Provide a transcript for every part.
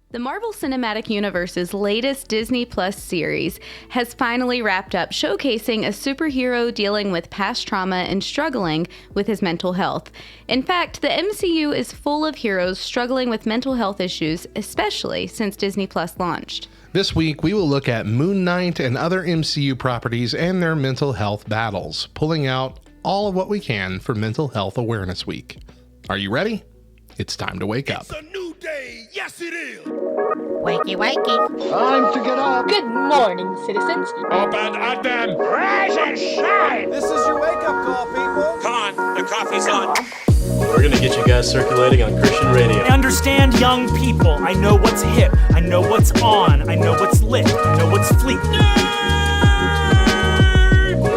The Marvel Cinematic Universe's latest Disney Plus series has finally wrapped up, showcasing a superhero dealing with past trauma and struggling with his mental health. In fact, the MCU is full of heroes struggling with mental health issues, especially since Disney Plus launched. This week, we will look at Moon Knight and other MCU properties and their mental health battles, pulling out all of what we can for Mental Health Awareness Week. Are you ready? It's time to wake up. It's a new day. Yes, it is. Wakey, wakey. Time to get up. Good morning, citizens. Up and at them. Rise and shine. This is your wake-up call, people. Come on, the coffee's on. We're gonna get you guys circulating on Christian radio. I understand young people. I know what's hip. I know what's on. I know what's lit. I know what's fleet.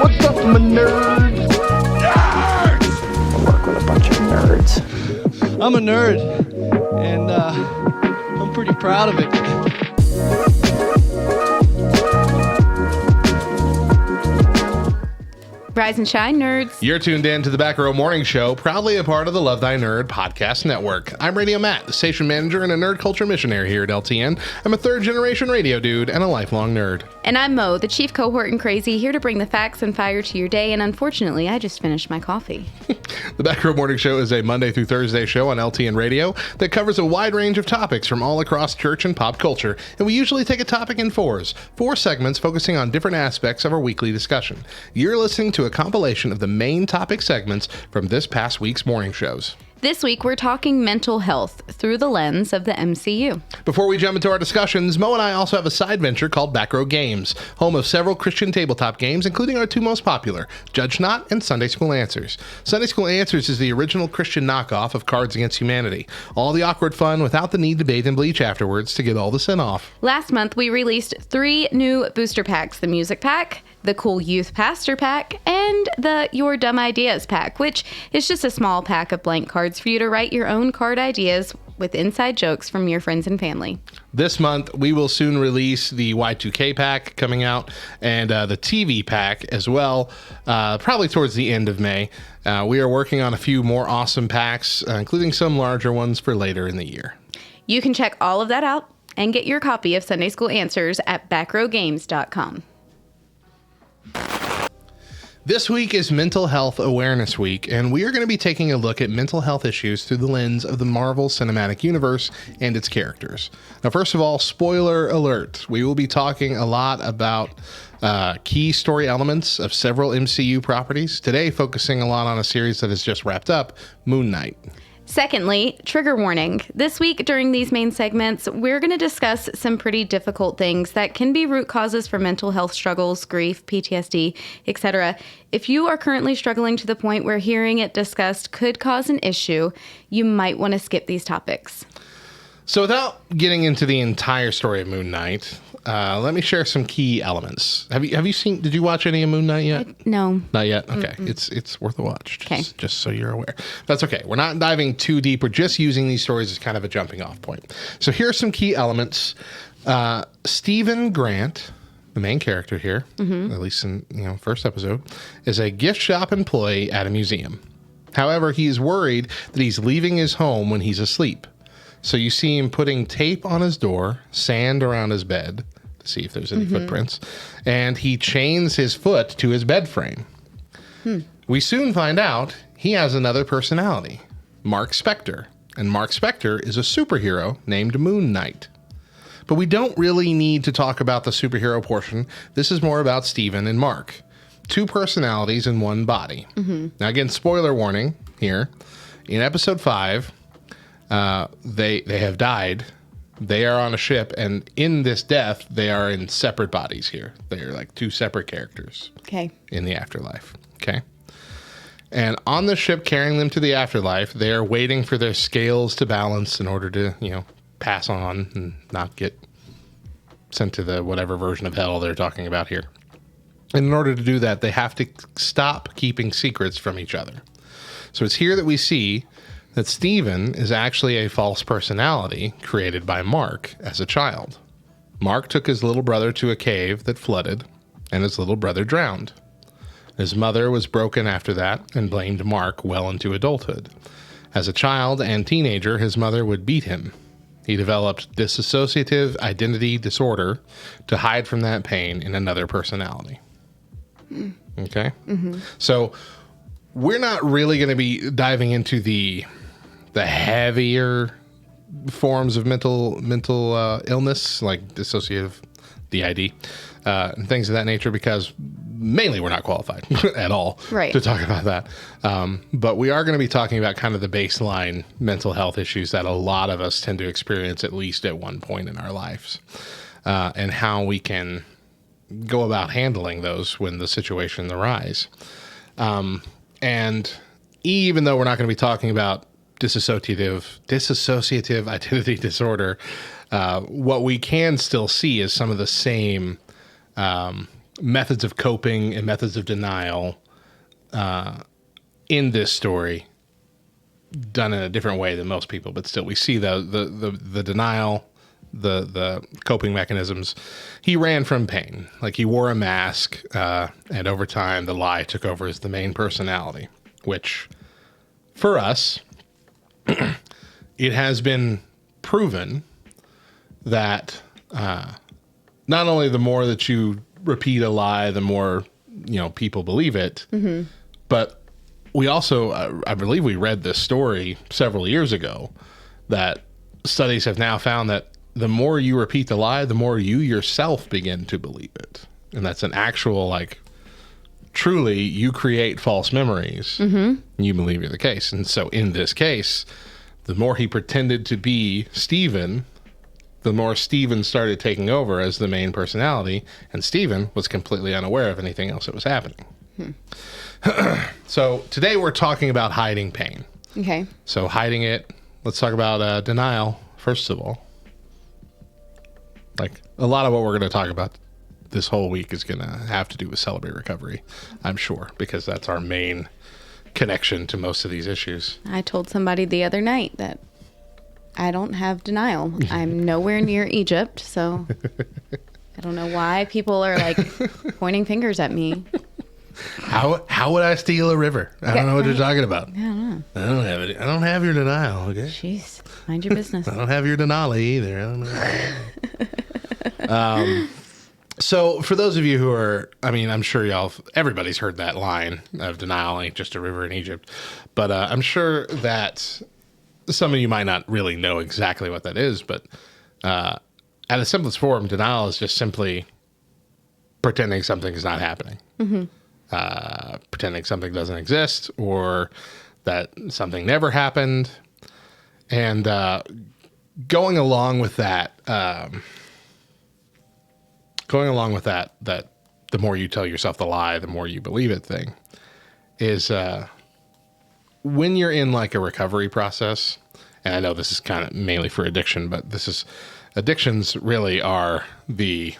What's up, my nerds? Nerds! I work with a bunch of nerds. I'm a nerd, and I'm pretty proud of it. Rise and shine, nerds. You're tuned in to the Back Row Morning Show, proudly a part of the Love Thy Nerd podcast network. I'm Radio Matt, the station manager and a nerd culture missionary here at LTN. I'm a third-generation radio dude and a lifelong nerd. And I'm Mo, the chief cohort and crazy, here to bring the facts and fire to your day, and unfortunately, I just finished my coffee. The Back Row Morning Show is a Monday through Thursday show on LTN Radio that covers a wide range of topics from all across church and pop culture, and we usually take a topic in four segments focusing on different aspects of our weekly discussion. You're listening to a compilation of the main topic segments from this past week's morning shows. This week, we're talking mental health through the lens of the MCU. Before we jump into our discussions, Mo and I also have a side venture called Back Row Games, home of several Christian tabletop games, including our two most popular, Judge Not and Sunday School Answers. Sunday School Answers is the original Christian knockoff of Cards Against Humanity. All the awkward fun without the need to bathe in bleach afterwards to get all the sin off. Last month, we released 3 new booster packs: the Music Pack, the Cool Youth Pastor Pack, and the Your Dumb Ideas Pack, which is just a small pack of blank cards for you to write your own card ideas with inside jokes from your friends and family. This month, we will soon release the Y2K pack coming out and the TV pack as well, probably towards the end of May. We are working on a few more awesome packs, including some larger ones for later in the year. You can check all of that out and get your copy of Sunday School Answers at backrowgames.com. This week is Mental Health Awareness Week, and we are going to be taking a look at mental health issues through the lens of the Marvel Cinematic Universe and its characters. Now, first of all, spoiler alert. We will be talking a lot about key story elements of several MCU properties. Today, focusing a lot on a series that has just wrapped up, Moon Knight. Secondly, trigger warning. This week during these main segments, we're going to discuss some pretty difficult things that can be root causes for mental health struggles, grief, PTSD, etc. If you are currently struggling to the point where hearing it discussed could cause an issue, you might want to skip these topics. So without getting into the entire story of Moon Knight, let me share some key elements. Have you seen, did you watch any of Moon Knight yet? No. Not yet? Okay. It's worth a watch. Okay. Just so you're aware. That's okay. We're not diving too deep. We're just using these stories as kind of a jumping off point. So here are some key elements. Stephen Grant, the main character here, at least in first episode, is a gift shop employee at a museum. However, he is worried that he's leaving his home when he's asleep. So you see him putting tape on his door, sand around his bed to see if there's any footprints, and he chains his foot to his bed frame. We soon find out he has another personality, Mark Spector, and Mark Spector is a superhero named Moon Knight. But we don't really need to talk about the superhero portion. This is more about Stephen and Mark. 2 personalities in one body. Now again, spoiler warning here. In episode 5, they have died. They are on a ship, and in this death, they are in separate bodies here. They are like 2 separate characters. Okay. In the afterlife. Okay. And on the ship carrying them to the afterlife, they are waiting for their scales to balance in order to, pass on and not get sent to the whatever version of hell they're talking about here. And in order to do that, they have to stop keeping secrets from each other. So it's here that we see that Stephen is actually a false personality created by Mark as a child. Mark took his little brother to a cave that flooded, and his little brother drowned. His mother was broken after that and blamed Mark well into adulthood. As a child and teenager, his mother would beat him. He developed dissociative identity disorder to hide from that pain in another personality. Okay? So we're not really going to be diving into the heavier forms of mental illness, like dissociative DID, and things of that nature, because mainly we're not qualified at all to talk about that. But we are going to be talking about kind of the baseline mental health issues that a lot of us tend to experience at least at one point in our lives, and how we can go about handling those when the situation arise. And even though we're not going to be talking about dissociative identity disorder, what we can still see is some of the same methods of coping and methods of denial in this story, done in a different way than most people, but still we see the denial, the coping mechanisms. He ran from pain, like he wore a mask, and over time the lie took over as the main personality, which for us, it has been proven that not only the more that you repeat a lie, the more people believe it, but we also, I believe we read this story several years ago, that studies have now found that the more you repeat the lie, the more you yourself begin to believe it. And that's an actual, like, truly you create false memories. You believe you're the case. And so in this case, the more he pretended to be Stephen, the more Stephen started taking over as the main personality, and Stephen was completely unaware of anything else that was happening. So today we're talking about hiding pain. Okay. So hiding it, let's talk about denial, first of all. Like, a lot of what we're going to talk about this whole week is going to have to do with Celebrate Recovery, I'm sure, because that's our main connection to most of these issues. I told somebody the other night that I don't have denial. I'm nowhere near Egypt, so I don't know why people are like pointing fingers at me. How would I steal a river? I don't know what you're talking about. I don't know. I don't have it. I don't have your denial, okay? Jeez, mind your business. I don't have your denial either. I don't know. So for those of you who are, I mean, I'm sure everybody's heard that line of denial ain't just a river in Egypt, but I'm sure that some of you might not really know exactly what that is, but at its simplest form, denial is just simply pretending something is not happening. Pretending something doesn't exist, or that something never happened. And going along with that, that the more you tell yourself the lie, the more you believe it thing, is when you're in like a recovery process, and I know this is kind of mainly for addiction, but addictions really are the,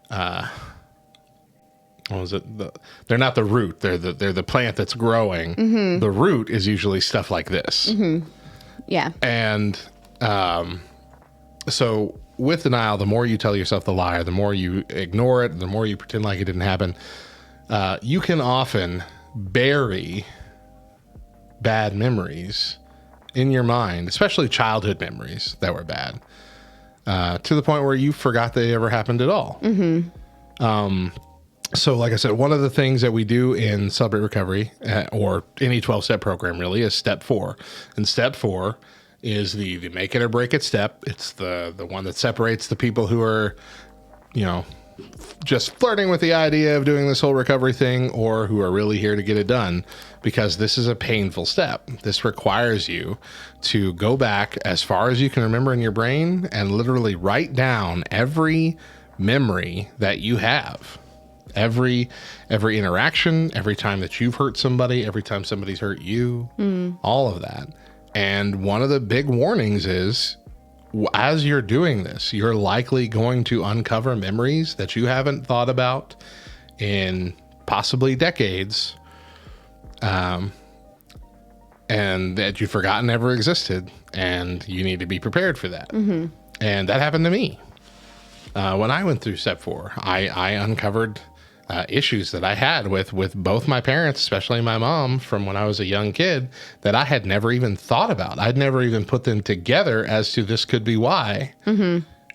what was it? They're not the root. They're the plant that's growing. The root is usually stuff like this. Yeah. And so with denial, the more you tell yourself the lie, the more you ignore it, the more you pretend like it didn't happen, you can often bury bad memories in your mind, especially childhood memories that were bad, to the point where you forgot they ever happened at all. So like I said, one of the things that we do in Celebrate Recovery, or any 12-step program really, is step 4. And step 4 is the make it or break it step. It's the one that separates the people who are, just flirting with the idea of doing this whole recovery thing, or who are really here to get it done, because this is a painful step. This requires you to go back as far as you can remember in your brain and literally write down every memory that you have. Every interaction, every time that you've hurt somebody, every time somebody's hurt you, all of that. And one of the big warnings is, as you're doing this, you're likely going to uncover memories that you haven't thought about in possibly decades, and that you've forgotten ever existed, and you need to be prepared for that. And that happened to me. When I went through step 4, I uncovered issues that I had with both my parents, especially my mom, from when I was a young kid, that I had never even thought about. I'd never even put them together as to this could be why.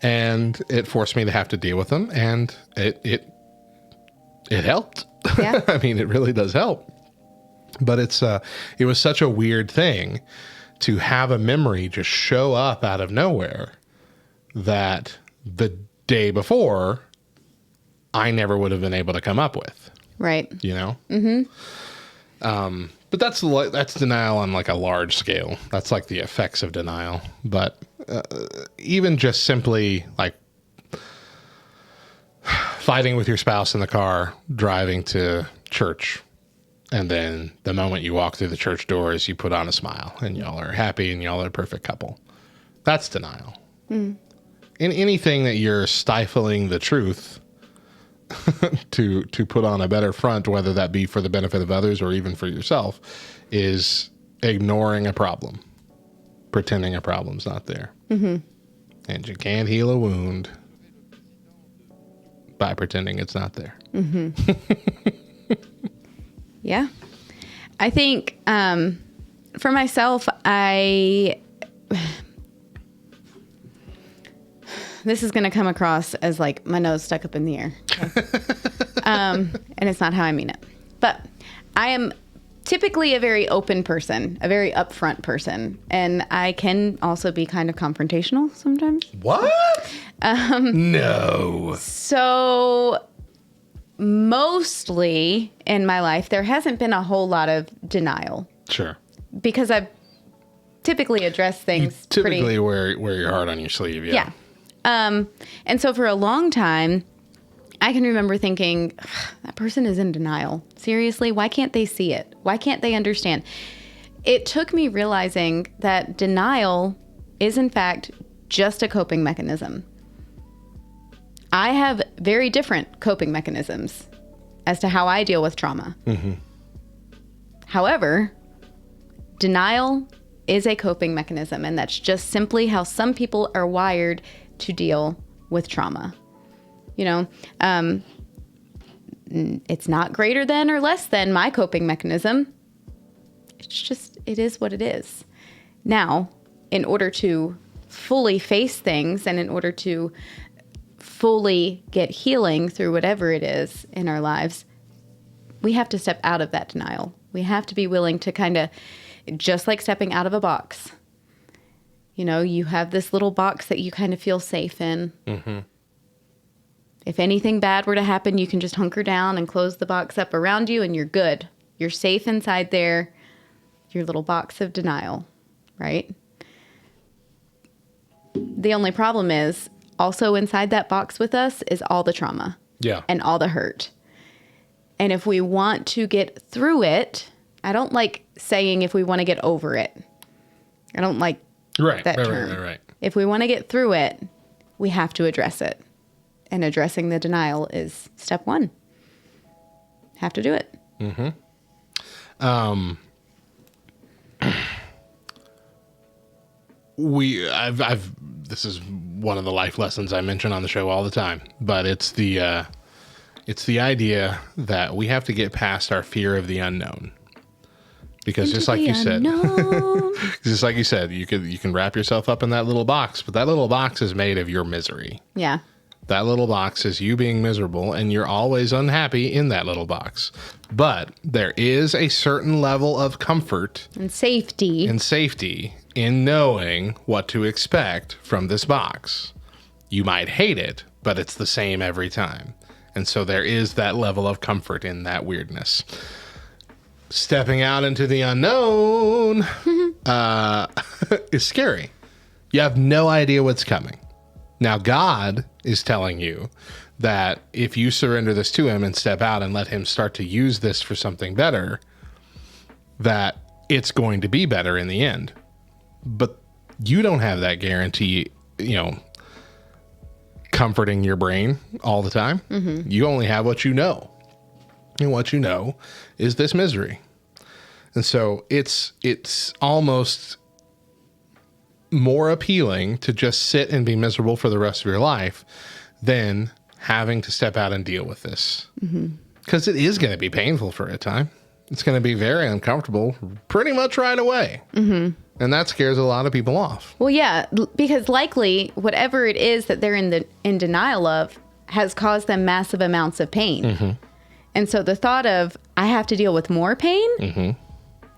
And it forced me to have to deal with them, and it helped. Yeah. I mean, it really does help. But it was such a weird thing to have a memory just show up out of nowhere that the day before I never would have been able to come up with. Right. You know? But that's denial on like a large scale. That's like the effects of denial. But even just simply like fighting with your spouse in the car, driving to church, and then the moment you walk through the church doors, you put on a smile and y'all are happy and y'all are a perfect couple. That's denial. In anything that you're stifling the truth to put on a better front, whether that be for the benefit of others or even for yourself, is ignoring a problem, pretending a problem's not there. And you can't heal a wound by pretending it's not there. Yeah. I think for myself, this is going to come across as like my nose stuck up in the air. Okay? And it's not how I mean it. But I am typically a very open person, a very upfront person. And I can also be kind of confrontational sometimes. What? No. So mostly in my life, there hasn't been a whole lot of denial. Sure. Because I've typically addressed things Typically wear your heart on your sleeve. Yeah. And so for a long time, I can remember thinking, that person is in denial. Seriously, why can't they see it? Why can't they understand? It took me realizing that denial is, in fact, just a coping mechanism. I have very different coping mechanisms as to how I deal with trauma. However, denial is a coping mechanism, and that's just simply how some people are wired to deal with trauma. You know, it's not greater than or less than my coping mechanism. It's just, it is what it is. Now, in order to fully face things and in order to fully get healing through whatever it is in our lives, we have to step out of that denial. We have to be willing to kind of, just like stepping out of a box. You know, you have this little box that you kind of feel safe in. If anything bad were to happen, you can just hunker down and close the box up around you and you're good. You're safe inside there, your little box of denial, right? The only problem is, also inside that box with us is all the trauma. Yeah. And all the hurt. And if we want to get through it, I don't like saying if we want to get over it. I don't like that term. Right. If we want to get through it, we have to address it. And addressing the denial is step one. Have to do it. This is one of the life lessons I mention on the show all the time, but it's the idea that we have to get past our fear of the unknown. Because just like you said, you can wrap yourself up in that little box, but that little box is made of your misery. Yeah. That little box is you being miserable, and you're always unhappy in that little box. But there is a certain level of comfort and safety in knowing what to expect from this box. You might hate it, but it's the same every time. And so there is that level of comfort in that weirdness. Stepping out into the unknown is scary. You have no idea what's coming. Now, God is telling you that if you surrender this to him and step out and let him start to use this for something better, that it's going to be better in the end. But you don't have that guarantee, comforting your brain all the time. You only have what you know. And what you know is this misery. And so it's almost more appealing to just sit and be miserable for the rest of your life than having to step out and deal with this. because it is going to be painful for a time. It's going to be very uncomfortable pretty much right away. Mm-hmm. And that scares a lot of people off. Well, yeah, because likely whatever it is that they're in denial of has caused them massive amounts of pain. Mm-hmm. And so the thought of, I have to deal with more pain? Mm-hmm.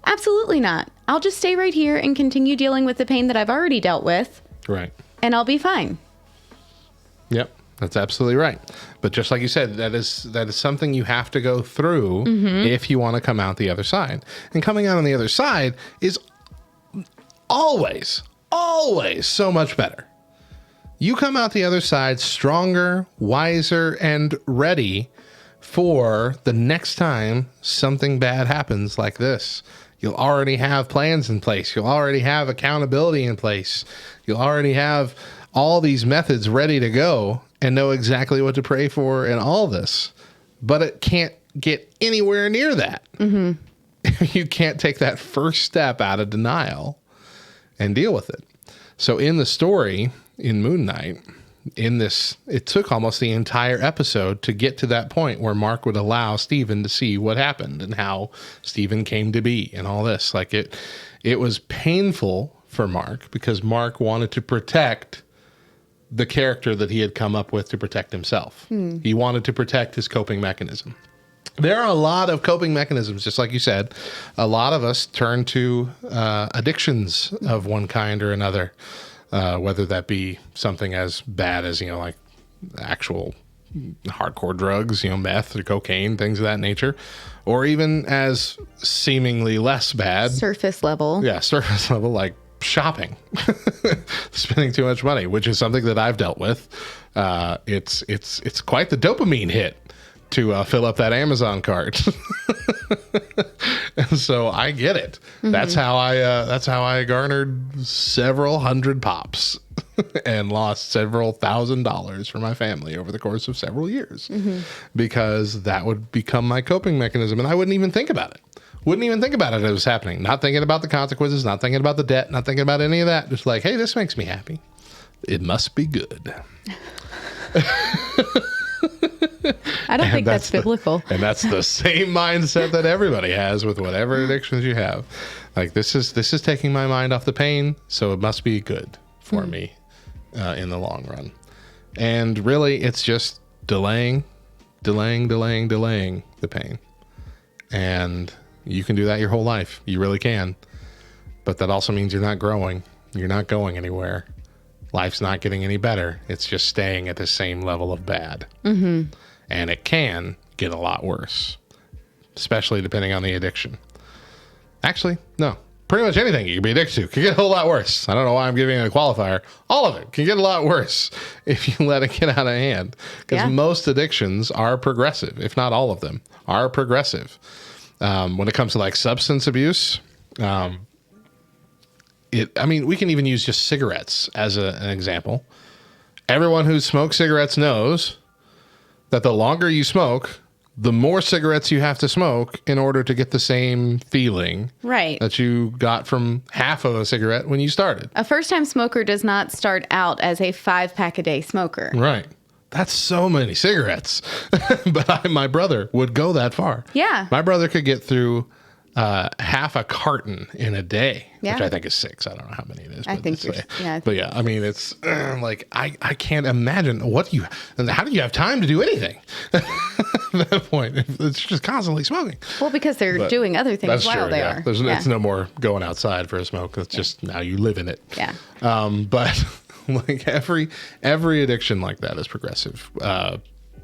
Absolutely not. I'll just stay right here and continue dealing with the pain that I've already dealt with. Right. And I'll be fine. Yep. That's absolutely right. But just like you said, that is something you have to go through if you want to come out the other side. And coming out on the other side is always so much better. You come out the other side stronger, wiser, and ready for the next time something bad happens like this. You'll already have plans in place. You'll already have accountability in place. You'll already have all these methods ready to go and know exactly what to pray for and all this. But it can't get anywhere near that. Mm-hmm. You can't take that first step out of denial and deal with it. So in the story, in Moon Knight, it took almost the entire episode to get to that point where Mark would allow Stephen to see what happened and how Stephen came to be and all this. Like it was painful for Mark because Mark wanted to protect the character that he had come up with to protect himself. He wanted to protect his coping mechanism. There are a lot of coping mechanisms, just like you said. A lot of us turn to addictions of one kind or another, whether that be something as bad as, like actual hardcore drugs, meth or cocaine, things of that nature, or even as seemingly less bad. Surface level. Yeah, surface level, like shopping, spending too much money, which is something that I've dealt with. It's quite the dopamine hit to fill up that Amazon cart. And so I get it. Mm-hmm. That's how I garnered several hundred pops and lost several $1,000s for my family over the course of several years, because that would become my coping mechanism, and I wouldn't even think about it. Wouldn't even think about it as it was happening. Not thinking about the consequences, not thinking about the debt, not thinking about any of that. Just like, hey, this makes me happy. It must be good. I don't think that's biblical. And that's the same mindset that everybody has with whatever addictions you have. Like, this is taking my mind off the pain, so it must be good for me in the long run. And really, it's just delaying the pain. And you can do that your whole life. You really can. But that also means you're not growing. You're not going anywhere. Life's not getting any better. It's just staying at the same level of bad. Mm-hmm. And it can get a lot worse, especially depending on the addiction. Actually, no. Pretty much anything you can be addicted to can get a whole lot worse. I don't know why I'm giving it a qualifier. All of it can get a lot worse if you let it get out of hand. Because most addictions are progressive, if not all of them are progressive. When it comes to like substance abuse, we can even use just cigarettes as an example. Everyone who smokes cigarettes knows that the longer you smoke, the more cigarettes you have to smoke in order to get the same feeling that you got from half of a cigarette when you started. A first-time smoker does not start out as a 5-pack-a-day smoker. Right. That's so many cigarettes. But my brother would go that far. Yeah. My brother could get through half a carton in a day, which I think is 6. I don't know how many it is. I think But yeah, I mean, it's like, I can't imagine how do you have time to do anything at that point? It's just constantly smoking. Well, because they're doing other things while they are. It's no more going outside for a smoke. It's just now you live in it. Yeah. But like every addiction like that is progressive.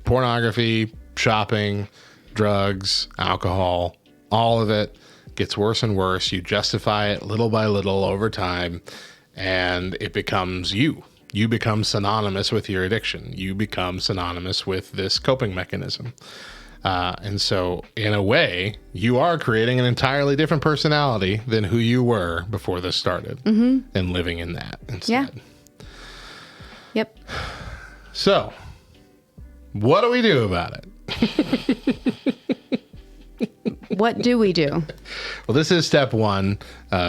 Pornography, shopping, drugs, alcohol, all of it gets worse and worse. You justify it little by little over time, and it becomes you. You become synonymous with your addiction. You become synonymous with this coping mechanism. And so, in a way, you are creating an entirely different personality than who you were before this started, and living in that instead. Yeah. Yep. So, what do we do about it? What do we do? Well, this is step 1.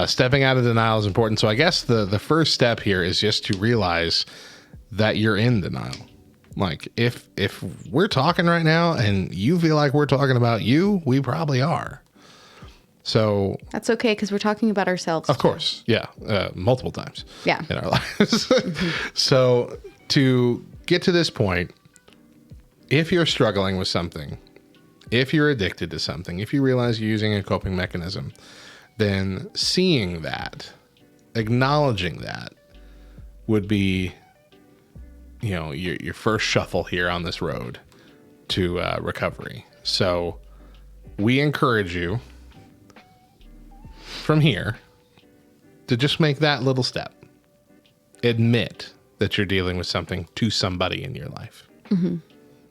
Stepping out of denial is important. So I guess the first step here is just to realize that you're in denial. Like if we're talking right now and you feel like we're talking about you, we probably are. So That's okay, because we're talking about ourselves. of course, yeah, multiple times, Yeah. in our lives. So to get to this point, if you're struggling with something, if you're addicted to something, if you realize you're using a coping mechanism, then seeing that, acknowledging that, would be, your first shuffle here on this road to recovery. So we encourage you from here to just make that little step. Admit that you're dealing with something to somebody in your life. Mm-hmm.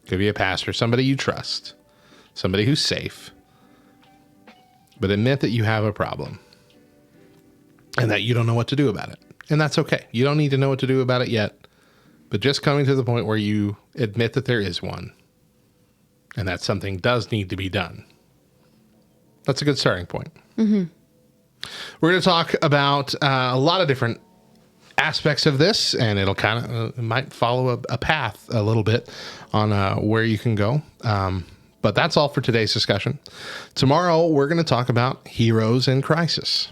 Could be a pastor, somebody you trust, somebody who's safe. But admit that you have a problem and that you don't know what to do about it. And that's okay. You don't need to know what to do about it yet, but just coming to the point where you admit that there is one and that something does need to be done. That's a good starting point. Mm-hmm. We're going to talk about a lot of different aspects of this, and it'll kind of might follow a path a little bit on where you can go. But that's all for today's discussion. Tomorrow, we're going to talk about heroes in crisis.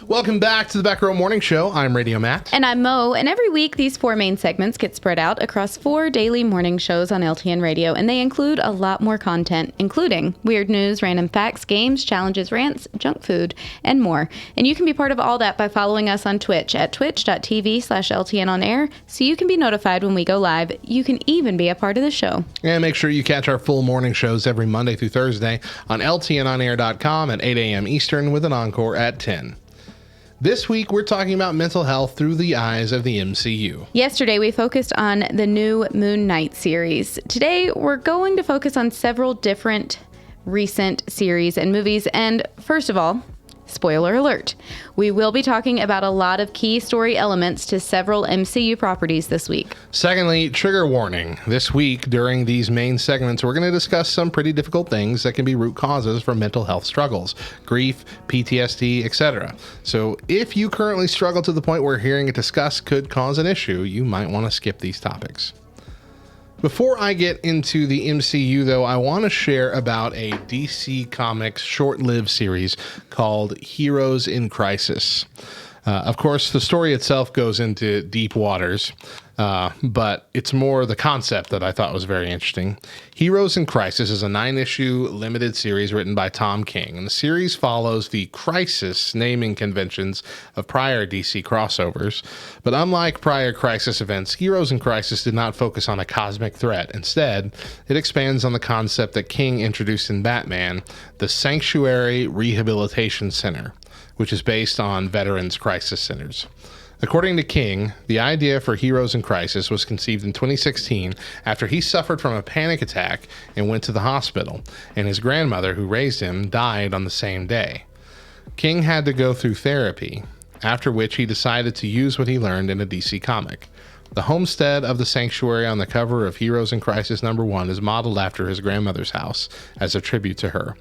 Welcome back to the Back Row Morning Show. I'm Radio Matt. And I'm Mo, and every week these 4 main segments get spread out across 4 daily morning shows on LTN Radio, and they include a lot more content, including weird news, random facts, games, challenges, rants, junk food, and more. And you can be part of all that by following us on Twitch at twitch.tv/LTN on air, so you can be notified when we go live. You can even be a part of the show. And make sure you catch our full morning shows every Monday through Thursday on LTNonair.com at 8 a.m. Eastern with an encore at 10. This week, we're talking about mental health through the eyes of the MCU. Yesterday, we focused on the new Moon Knight series. Today, we're going to focus on several different recent series and movies. And first of all, spoiler alert, we will be talking about a lot of key story elements to several MCU properties this week. Secondly, trigger warning. This week, during these main segments, we're going to discuss some pretty difficult things that can be root causes for mental health struggles, grief, PTSD, etc. So if you currently struggle to the point where hearing it discussed could cause an issue, you might want to skip these topics. Before I get into the MCU, though, I want to share about a DC Comics short-lived series called Heroes in Crisis. Of course, the story itself goes into deep waters, but it's more the concept that I thought was very interesting. Heroes in Crisis is a 9-issue limited series written by Tom King, and the series follows the Crisis naming conventions of prior DC crossovers. But unlike prior Crisis events, Heroes in Crisis did not focus on a cosmic threat. Instead, it expands on the concept that King introduced in Batman, the Sanctuary Rehabilitation Center, which is based on veterans' crisis centers. According to King, the idea for Heroes in Crisis was conceived in 2016 after he suffered from a panic attack and went to the hospital, and his grandmother, who raised him, died on the same day. King had to go through therapy, after which he decided to use what he learned in a DC comic. The homestead of the sanctuary on the cover of Heroes in Crisis #1 is modeled after his grandmother's house as a tribute to her.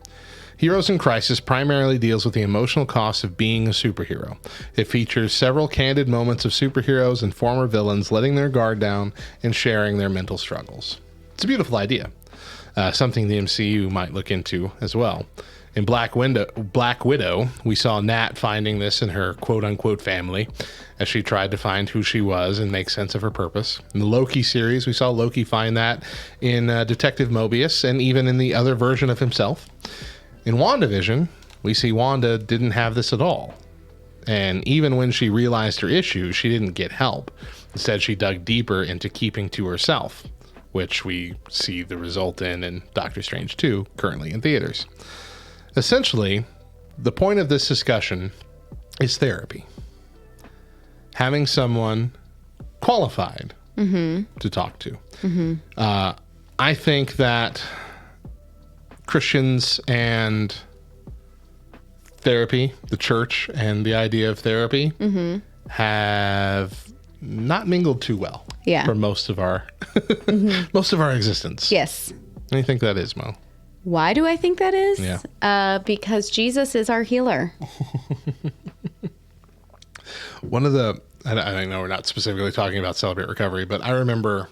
Heroes in Crisis primarily deals with the emotional cost of being a superhero. It features several candid moments of superheroes and former villains letting their guard down and sharing their mental struggles. It's a beautiful idea, something the MCU might look into as well. In Black Widow, we saw Nat finding this in her quote-unquote family as she tried to find who she was and make sense of her purpose. In the Loki series, we saw Loki find that in Detective Mobius and even in the other version of himself. In WandaVision, we see Wanda didn't have this at all. And even when she realized her issues, she didn't get help. Instead, she dug deeper into keeping to herself, which we see the result in Doctor Strange 2, currently in theaters. Essentially, the point of this discussion is therapy. Having someone qualified to talk to. I think that Christians and therapy, the church and the idea of therapy have not mingled too well for most of our most of our existence. Yes. What do you think that is, Mo? Why do I think that is? Yeah. Because Jesus is our healer. One of the, I know we're not specifically talking about Celebrate Recovery, but I remember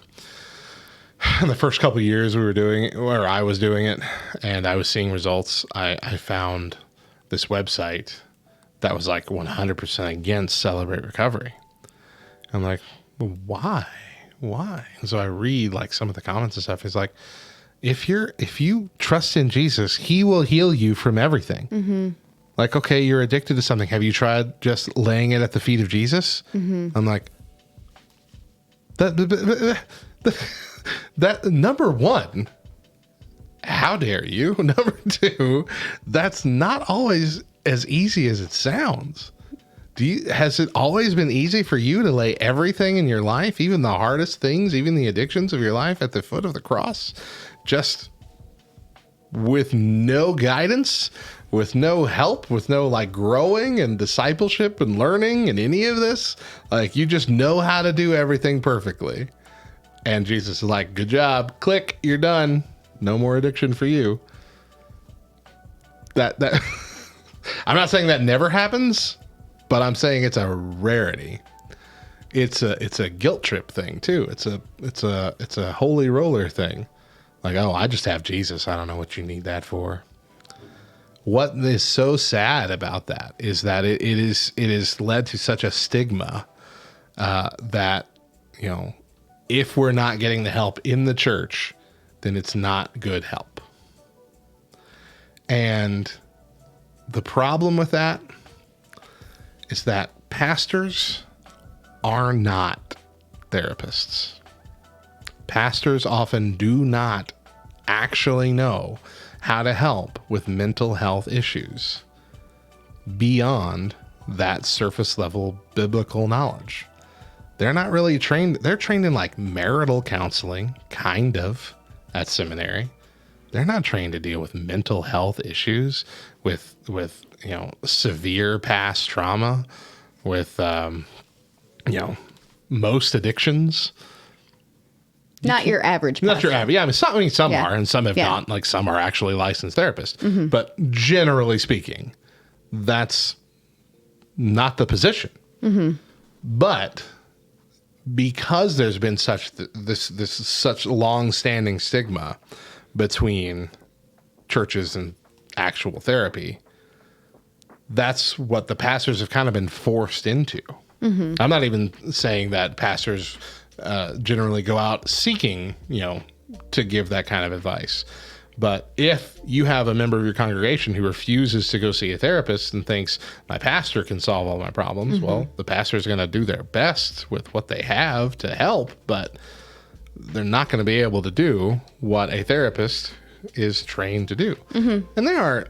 the first couple of years we were doing it, or I was doing it, and I was seeing results, I found this website that was like 100% against Celebrate Recovery. I'm like, well, why? And so I read like some of the comments and stuff. It's like, if you trust in Jesus, he will heal you from everything. Mm-hmm. Like, okay, you're addicted to something. Have you tried just laying it at the feet of Jesus? Mm-hmm. I'm like, that number one, how dare you? Number two, that's not always as easy as it sounds. Has it always been easy for you to lay everything in your life, even the hardest things, even the addictions of your life, at the foot of the cross, just with no guidance, with no help, with no like growing and discipleship and learning and any of this? Like, you just know how to do everything perfectly. And Jesus is like, good job, click, you're done. No more addiction for you. That I'm not saying that never happens, but I'm saying it's a rarity. It's a guilt trip thing too. It's a holy roller thing. Like, oh, I just have Jesus. I don't know what you need that for. What is so sad about that is that it is led to such a stigma that, you know, if we're not getting the help in the church, then it's not good help. And the problem with that is that pastors are not therapists. Pastors often do not actually know how to help with mental health issues beyond that surface level biblical knowledge. They're not really trained. They're trained in like marital counseling, kind of, at seminary. They're not trained to deal with mental health issues, with you know, severe past trauma, with you know, most addictions. Not your average. Not your average. Yeah, I mean, some Yeah. are, and some have Yeah. not. Like, some are actually licensed therapists. Mm-hmm. But generally speaking, that's not the position. Mm-hmm. But because there's been such this such long-standing stigma between churches and actual therapy, that's what the pastors have kind of been forced into. Mm-hmm. I'm not even saying that pastors generally go out seeking, you know, to give that kind of advice. But if you have a member of your congregation who refuses to go see a therapist and thinks my pastor can solve all my problems, mm-hmm. well, the pastor is going to do their best with what they have to help, but they're not going to be able to do what a therapist is trained to do. Mm-hmm. And there are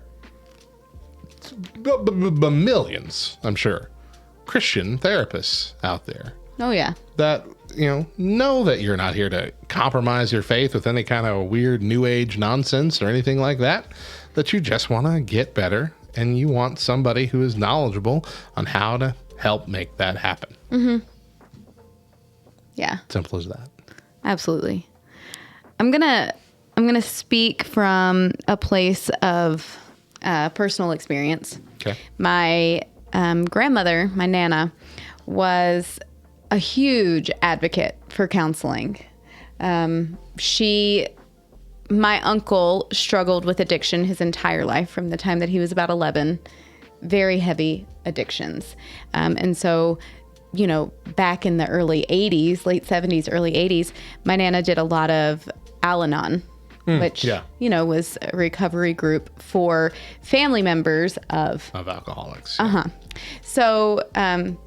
millions, I'm sure, Christian therapists out there. Oh, yeah. That, you know that you're not here to compromise your faith with any kind of weird new age nonsense or anything like that, that you just want to get better and you want somebody who is knowledgeable on how to help make that happen. Mm-hmm. Yeah. Simple as that. Absolutely. I'm gonna speak from a place of personal experience. Okay. My grandmother, my Nana, was a huge advocate for counseling. My uncle struggled with addiction his entire life from the time that he was about 11, very heavy addictions. And so, you know, back in the early 80s, late 70s, early 80s, my Nana did a lot of Al-Anon, which, you know, was a recovery group for family members of alcoholics. Uh-huh. So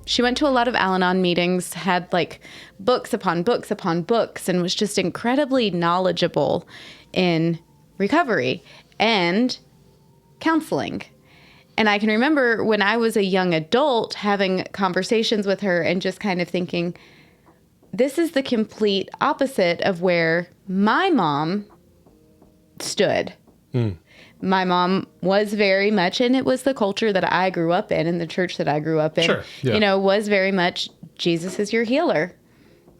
she went to a lot of Al-Anon meetings, had like books upon books upon books, and was just incredibly knowledgeable in recovery and counseling. And I can remember when I was a young adult having conversations with her and just kind of thinking, this is the complete opposite of where my mom stood. My mom was very much, and it was the culture that I grew up in and the church that I grew up in, sure, yeah. you know, was very much, Jesus is your healer.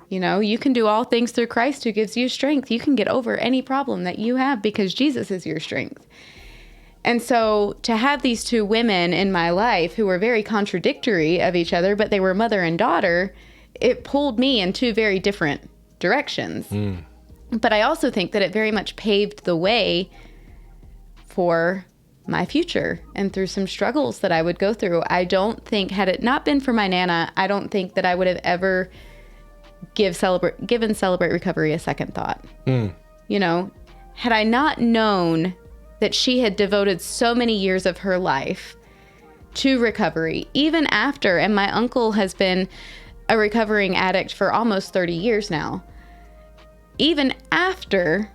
You know, you can do all things through Christ who gives you strength. You can get over any problem that you have because Jesus is your strength. And so to have these two women in my life who were very contradictory of each other, but they were mother and daughter, it pulled me in two very different directions. But I also think that it very much paved the way for my future and through some struggles that I would go through. I don't think, had it not been for my Nana, I don't think that I would have ever given Celebrate Recovery a second thought. You know, had I not known that she had devoted so many years of her life to recovery, even after, and my uncle has been a recovering addict for almost 30 years now. Even after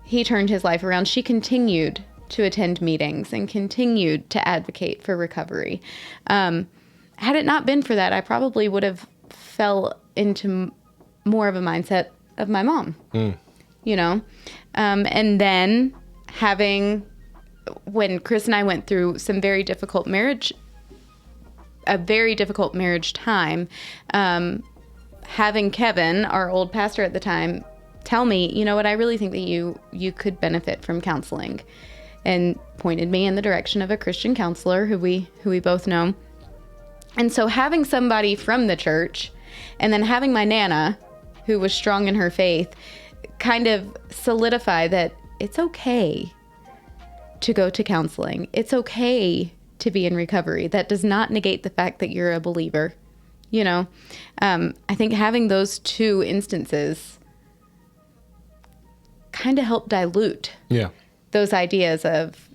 he turned his life around, she continued to attend meetings and continued to advocate for recovery. Had it not been for that, I probably would have fell into more of a mindset of my mom, you know? And then when Chris and I went through a very difficult marriage time, having Kevin, our old pastor at the time, tell me, you know what, I really think that you could benefit from counseling, and pointed me in the direction of a Christian counselor who we both know. And so having somebody from the church, and then having my Nana, who was strong in her faith, kind of solidify that it's okay to go to counseling. It's okay to be in recovery. That does not negate the fact that you're a believer. You know, I think having those two instances kind of help dilute those ideas of,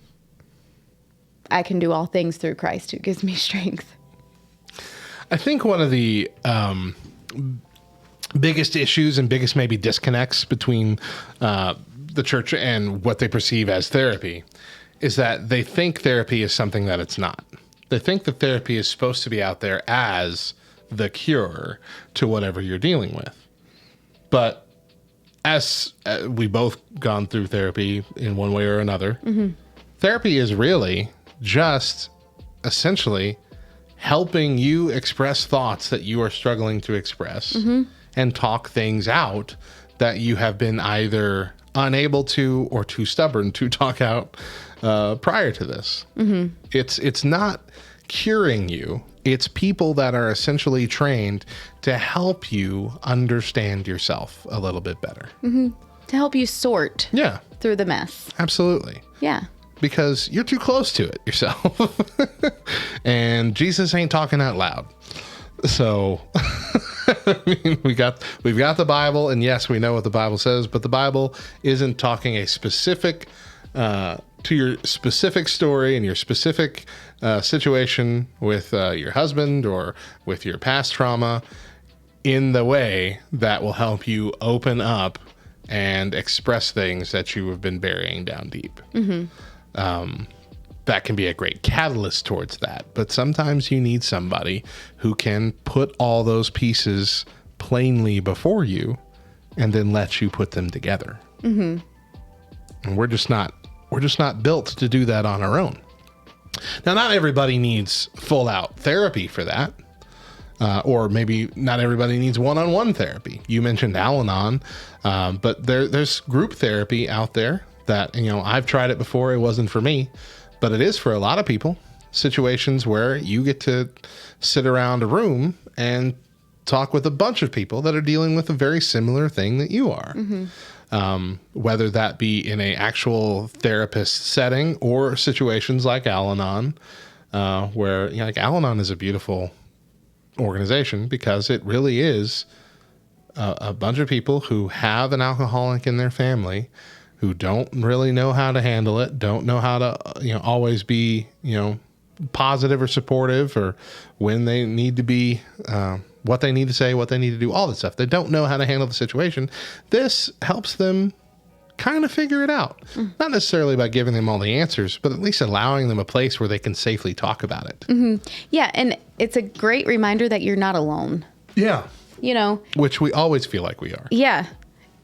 I can do all things through Christ who gives me strength. I think one of the biggest issues and biggest maybe disconnects between the church and what they perceive as therapy is that they think therapy is something that it's not. They think that therapy is supposed to be out there as the cure to whatever you're dealing with. But as we both gone through therapy in one way or another, therapy is really just essentially helping you express thoughts that you are struggling to express and talk things out that you have been either unable to or too stubborn to talk out prior to this. It's not curing you. It's people that are essentially trained to help you understand yourself a little bit better. To help you sort through the mess. Absolutely. Yeah. Because you're too close to it yourself. And Jesus ain't talking out loud. So I mean, we've got the Bible, and yes, we know what the Bible says, but the Bible isn't talking a specific to your specific story and your specific situation with your husband or with your past trauma in the way that will help you open up and express things that you have been burying down deep. That can be a great catalyst towards that. But sometimes you need somebody who can put all those pieces plainly before you and then let you put them together. And we're just not built to do that on our own. Now, not everybody needs full out therapy for that. Or maybe not everybody needs one-on-one therapy. You mentioned Al-Anon, but there's group therapy out there that, you know, I've tried it before. It wasn't for me, but it is for a lot of people. Situations where you get to sit around a room and talk with a bunch of people that are dealing with a very similar thing that you are. Whether that be in an actual therapist setting or situations like Al-Anon, where, you know, like Al-Anon is a beautiful organization because it really is a bunch of people who have an alcoholic in their family who don't really know how to handle it, don't know how to, you know, always be, you know, positive or supportive, or when they need to be, what they need to say, what they need to do, all that stuff. They don't know how to handle the situation. This helps them kind of figure it out. Not necessarily by giving them all the answers, but at least allowing them a place where they can safely talk about it. Yeah, and it's a great reminder that you're not alone. Yeah. You know? Which we always feel like we are. Yeah.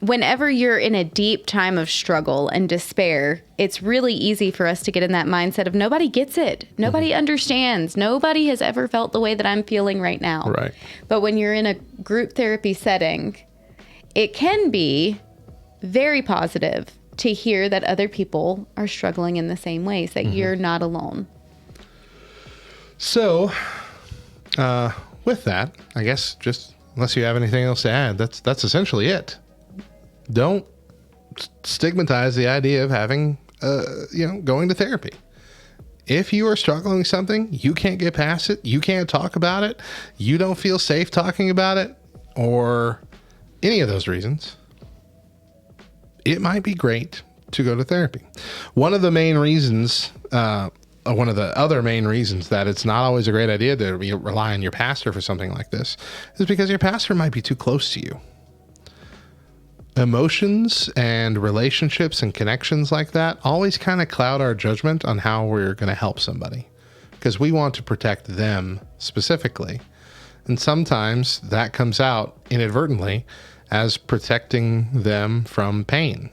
Whenever you're in a deep time of struggle and despair, it's really easy for us to get in that mindset of nobody gets it. Nobody understands. Nobody has ever felt the way that I'm feeling right now. Right. But when you're in a group therapy setting, it can be very positive to hear that other people are struggling in the same ways, that you're not alone. So, with that, I guess just unless you have anything else to add, that's essentially it. Don't stigmatize the idea of having, going to therapy. If you are struggling with something, you can't get past it, you can't talk about it, you don't feel safe talking about it, or any of those reasons, it might be great to go to therapy. One of the other main reasons that it's not always a great idea to rely on your pastor for something like this is because your pastor might be too close to you. Emotions and relationships and connections like that always kind of cloud our judgment on how we're going to help somebody because we want to protect them specifically. And sometimes that comes out inadvertently as protecting them from pain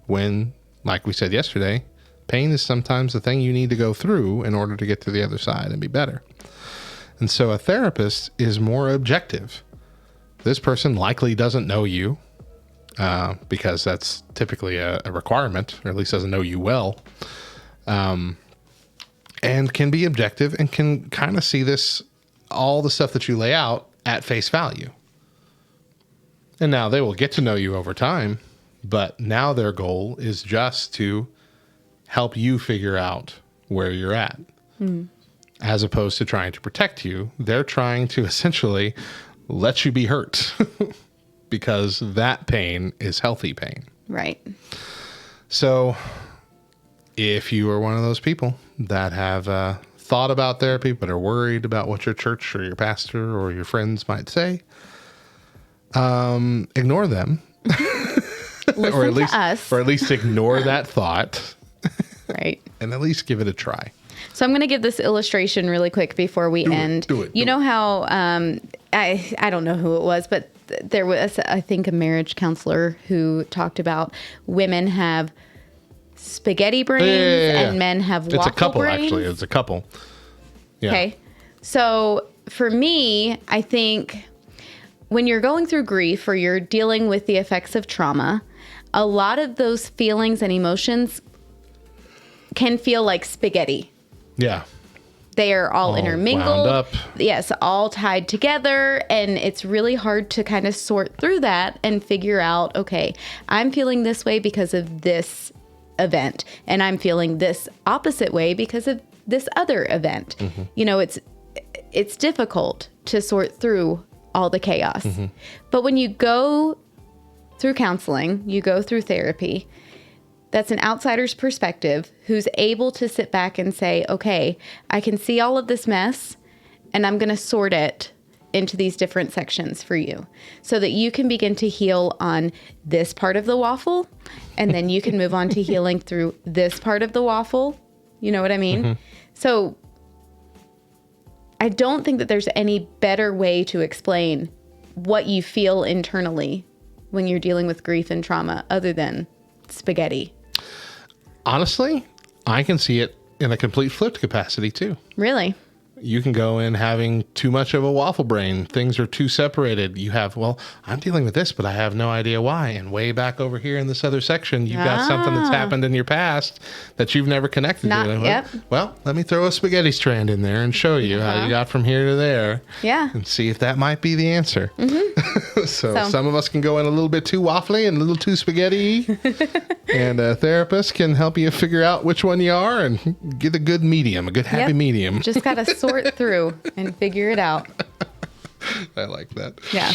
when, like we said yesterday, pain is sometimes the thing you need to go through in order to get to the other side and be better. And so a therapist is more objective. This person likely doesn't know you because that's typically a requirement, or at least doesn't know you well, and can be objective and can kind of see all the stuff that you lay out at face value. And now they will get to know you over time, but now their goal is just to help you figure out where you're at. As opposed to trying to protect you, they're trying to essentially let you be hurt because that pain is healthy pain. Right. So if you are one of those people that have thought about therapy but are worried about what your church or your pastor or your friends might say, ignore them. Listen to us. Or at least ignore that thought. Right. And at least give it a try. So I'm going to give this illustration really quick before we end. Do it. You know how, I don't know who it was, but there was, I think, a marriage counselor who talked about women have spaghetti brains and men have waffle brains. It's a couple, actually. It's a couple. Yeah. Okay. So for me, I think when you're going through grief or you're dealing with the effects of trauma, a lot of those feelings and emotions can feel like spaghetti. Yeah. They are all intermingled. Wound up. Yes, all tied together. And it's really hard to kind of sort through that and figure out, okay, I'm feeling this way because of this event. And I'm feeling this opposite way because of this other event. Mm-hmm. You know, it's difficult to sort through all the chaos. Mm-hmm. But when you go through counseling, you go through therapy, that's an outsider's perspective who's able to sit back and say, okay, I can see all of this mess and I'm going to sort it into these different sections for you so that you can begin to heal on this part of the waffle. And then you can move on to healing through this part of the waffle. You know what I mean? Mm-hmm. So I don't think that there's any better way to explain what you feel internally when you're dealing with grief and trauma other than spaghetti. Honestly, I can see it in a complete flipped capacity too. Really? You can go in having too much of a waffle brain. Things are too separated. You have, well, I'm dealing with this, but I have no idea why. And way back over here in this other section, you've got something that's happened in your past that you've never connected to. Yep. Well, let me throw a spaghetti strand in there and show you how you got from here to there. Yeah. And see if that might be the answer. Mm-hmm. so some of us can go in a little bit too waffly and a little too spaghetti. And a therapist can help you figure out which one you are and get a good medium, a good happy medium. Just got to sort through and figure it out. I like that. Yeah.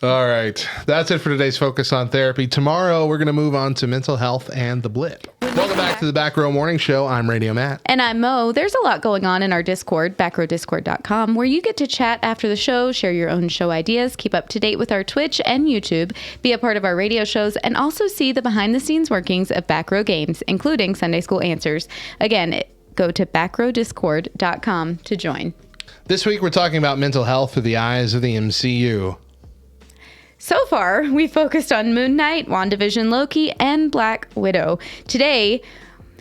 All right. That's it for today's Focus on Therapy. Tomorrow, we're going to move on to mental health and the blip. Welcome back to the Back Row Morning Show. I'm Radio Matt. And I'm Mo. There's a lot going on in our Discord, backrowdiscord.com, where you get to chat after the show, share your own show ideas, keep up to date with our Twitch and YouTube, be a part of our radio shows, and also see the behind-the-scenes workings of Back Row Games, including Sunday School Answers. Again, go to backrowdiscord.com to join. This week, we're talking about mental health through the eyes of the MCU. So far, we focused on Moon Knight, WandaVision, Loki, and Black Widow. Today,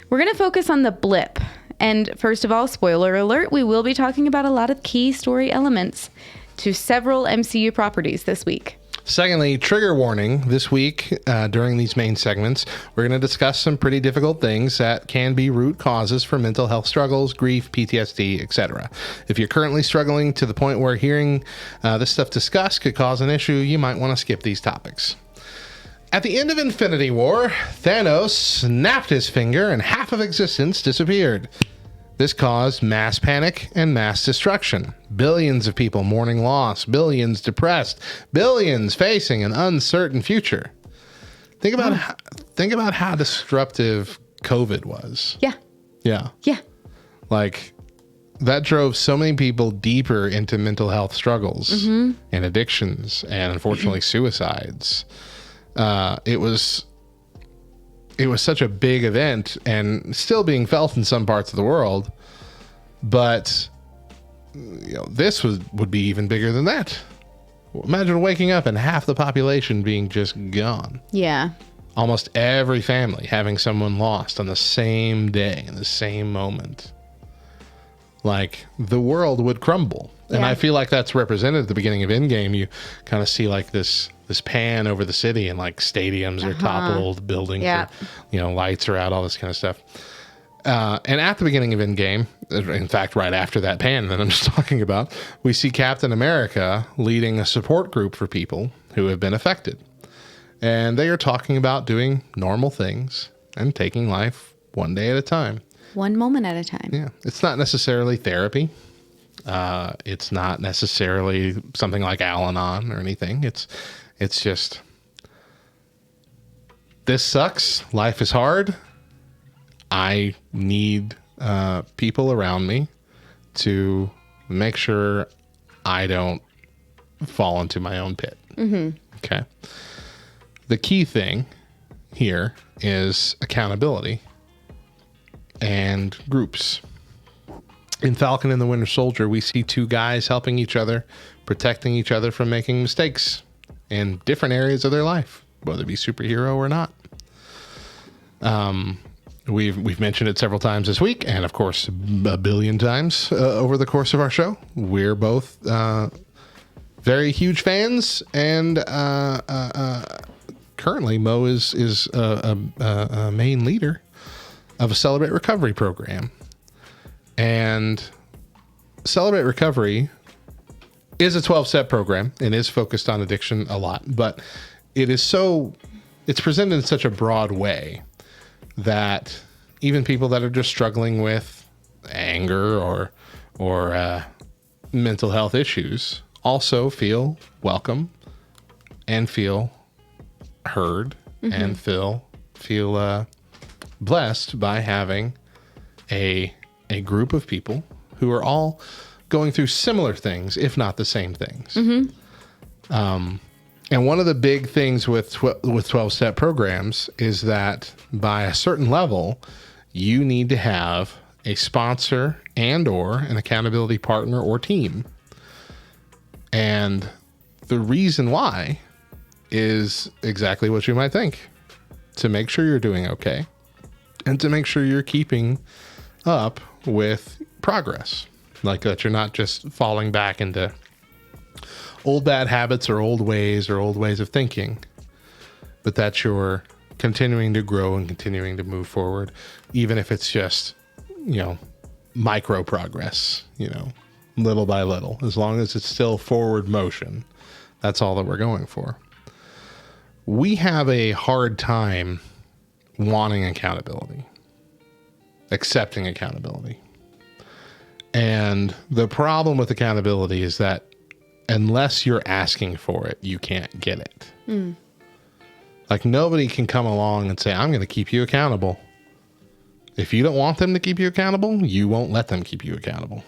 we're going to focus on the blip. And first of all, spoiler alert, we will be talking about a lot of key story elements to several MCU properties this week. Secondly, trigger warning. This week, during these main segments, we're going to discuss some pretty difficult things that can be root causes for mental health struggles, grief, PTSD, etc. If you're currently struggling to the point where hearing this stuff discussed could cause an issue, you might want to skip these topics. At the end of Infinity War, Thanos snapped his finger and half of existence disappeared. This caused mass panic and mass destruction. Billions of people mourning loss, billions depressed, billions facing an uncertain future. Think about how disruptive COVID was. Yeah. Yeah. Yeah. Like, that drove so many people deeper into mental health struggles and addictions and unfortunately suicides. It was such a big event and still being felt in some parts of the world, but this would be even bigger than that. Imagine waking up and half the population being just gone. Yeah. Almost every family having someone lost on the same day, in the same moment. Like, the world would crumble. And I feel like that's represented at the beginning of Endgame. You kind of see like this pan over the city, and like stadiums are toppled, buildings are, lights are out, all this kind of stuff. And at the beginning of Endgame, in fact, right after that pan that I'm just talking about, we see Captain America leading a support group for people who have been affected. And they are talking about doing normal things and taking life one day at a time. One moment at a time. Yeah. It's not necessarily therapy. It's not necessarily something like Al-Anon or anything. It's just, this sucks. Life is hard. I need people around me to make sure I don't fall into my own pit. Okay. The key thing here is accountability and groups. In Falcon and the Winter Soldier, we see two guys helping each other, protecting each other from making mistakes in different areas of their life, whether it be superhero or not. We've mentioned it several times this week, and of course a billion times over the course of our show. We're both very huge fans, and currently Mo is a main leader of a Celebrate Recovery program. And Celebrate Recovery is a 12-step program and is focused on addiction a lot, but it's presented in such a broad way that even people that are just struggling with anger or mental health issues also feel welcome and feel heard and feel blessed by having a group of people who are all going through similar things, if not the same things. And one of the big things with 12-step programs is that by a certain level, you need to have a sponsor and or an accountability partner or team. And the reason why is exactly what you might think. To make sure you're doing okay and to make sure you're keeping up with progress. Like that you're not just falling back into old bad habits or old ways of thinking, but that you're continuing to grow and continuing to move forward, even if it's just, micro progress, little by little, as long as it's still forward motion. That's all that we're going for. We have a hard time wanting accountability, accepting accountability. And the problem with accountability is that unless you're asking for it, you can't get it. Like, nobody can come along and say, I'm going to keep you accountable. If you don't want them to keep you accountable, you won't let them keep you accountable.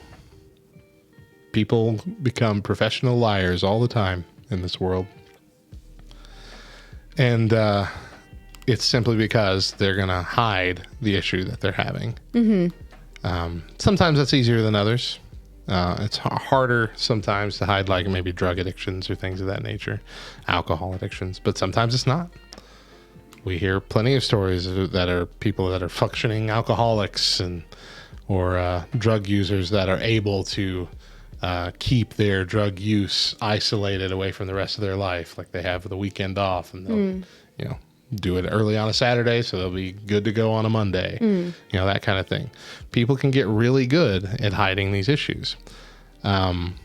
People become professional liars all the time in this world. And it's simply because they're going to hide the issue that they're having. Sometimes that's easier than others. It's harder sometimes to hide, like maybe drug addictions or things of that nature, alcohol addictions, but sometimes it's not. We hear plenty of stories that are people that are functioning alcoholics or drug users that are able to keep their drug use isolated away from the rest of their life. Like, they have the weekend off and they'll, do it early on a Saturday, so they'll be good to go on a Monday, that kind of thing. People can get really good at hiding these issues. And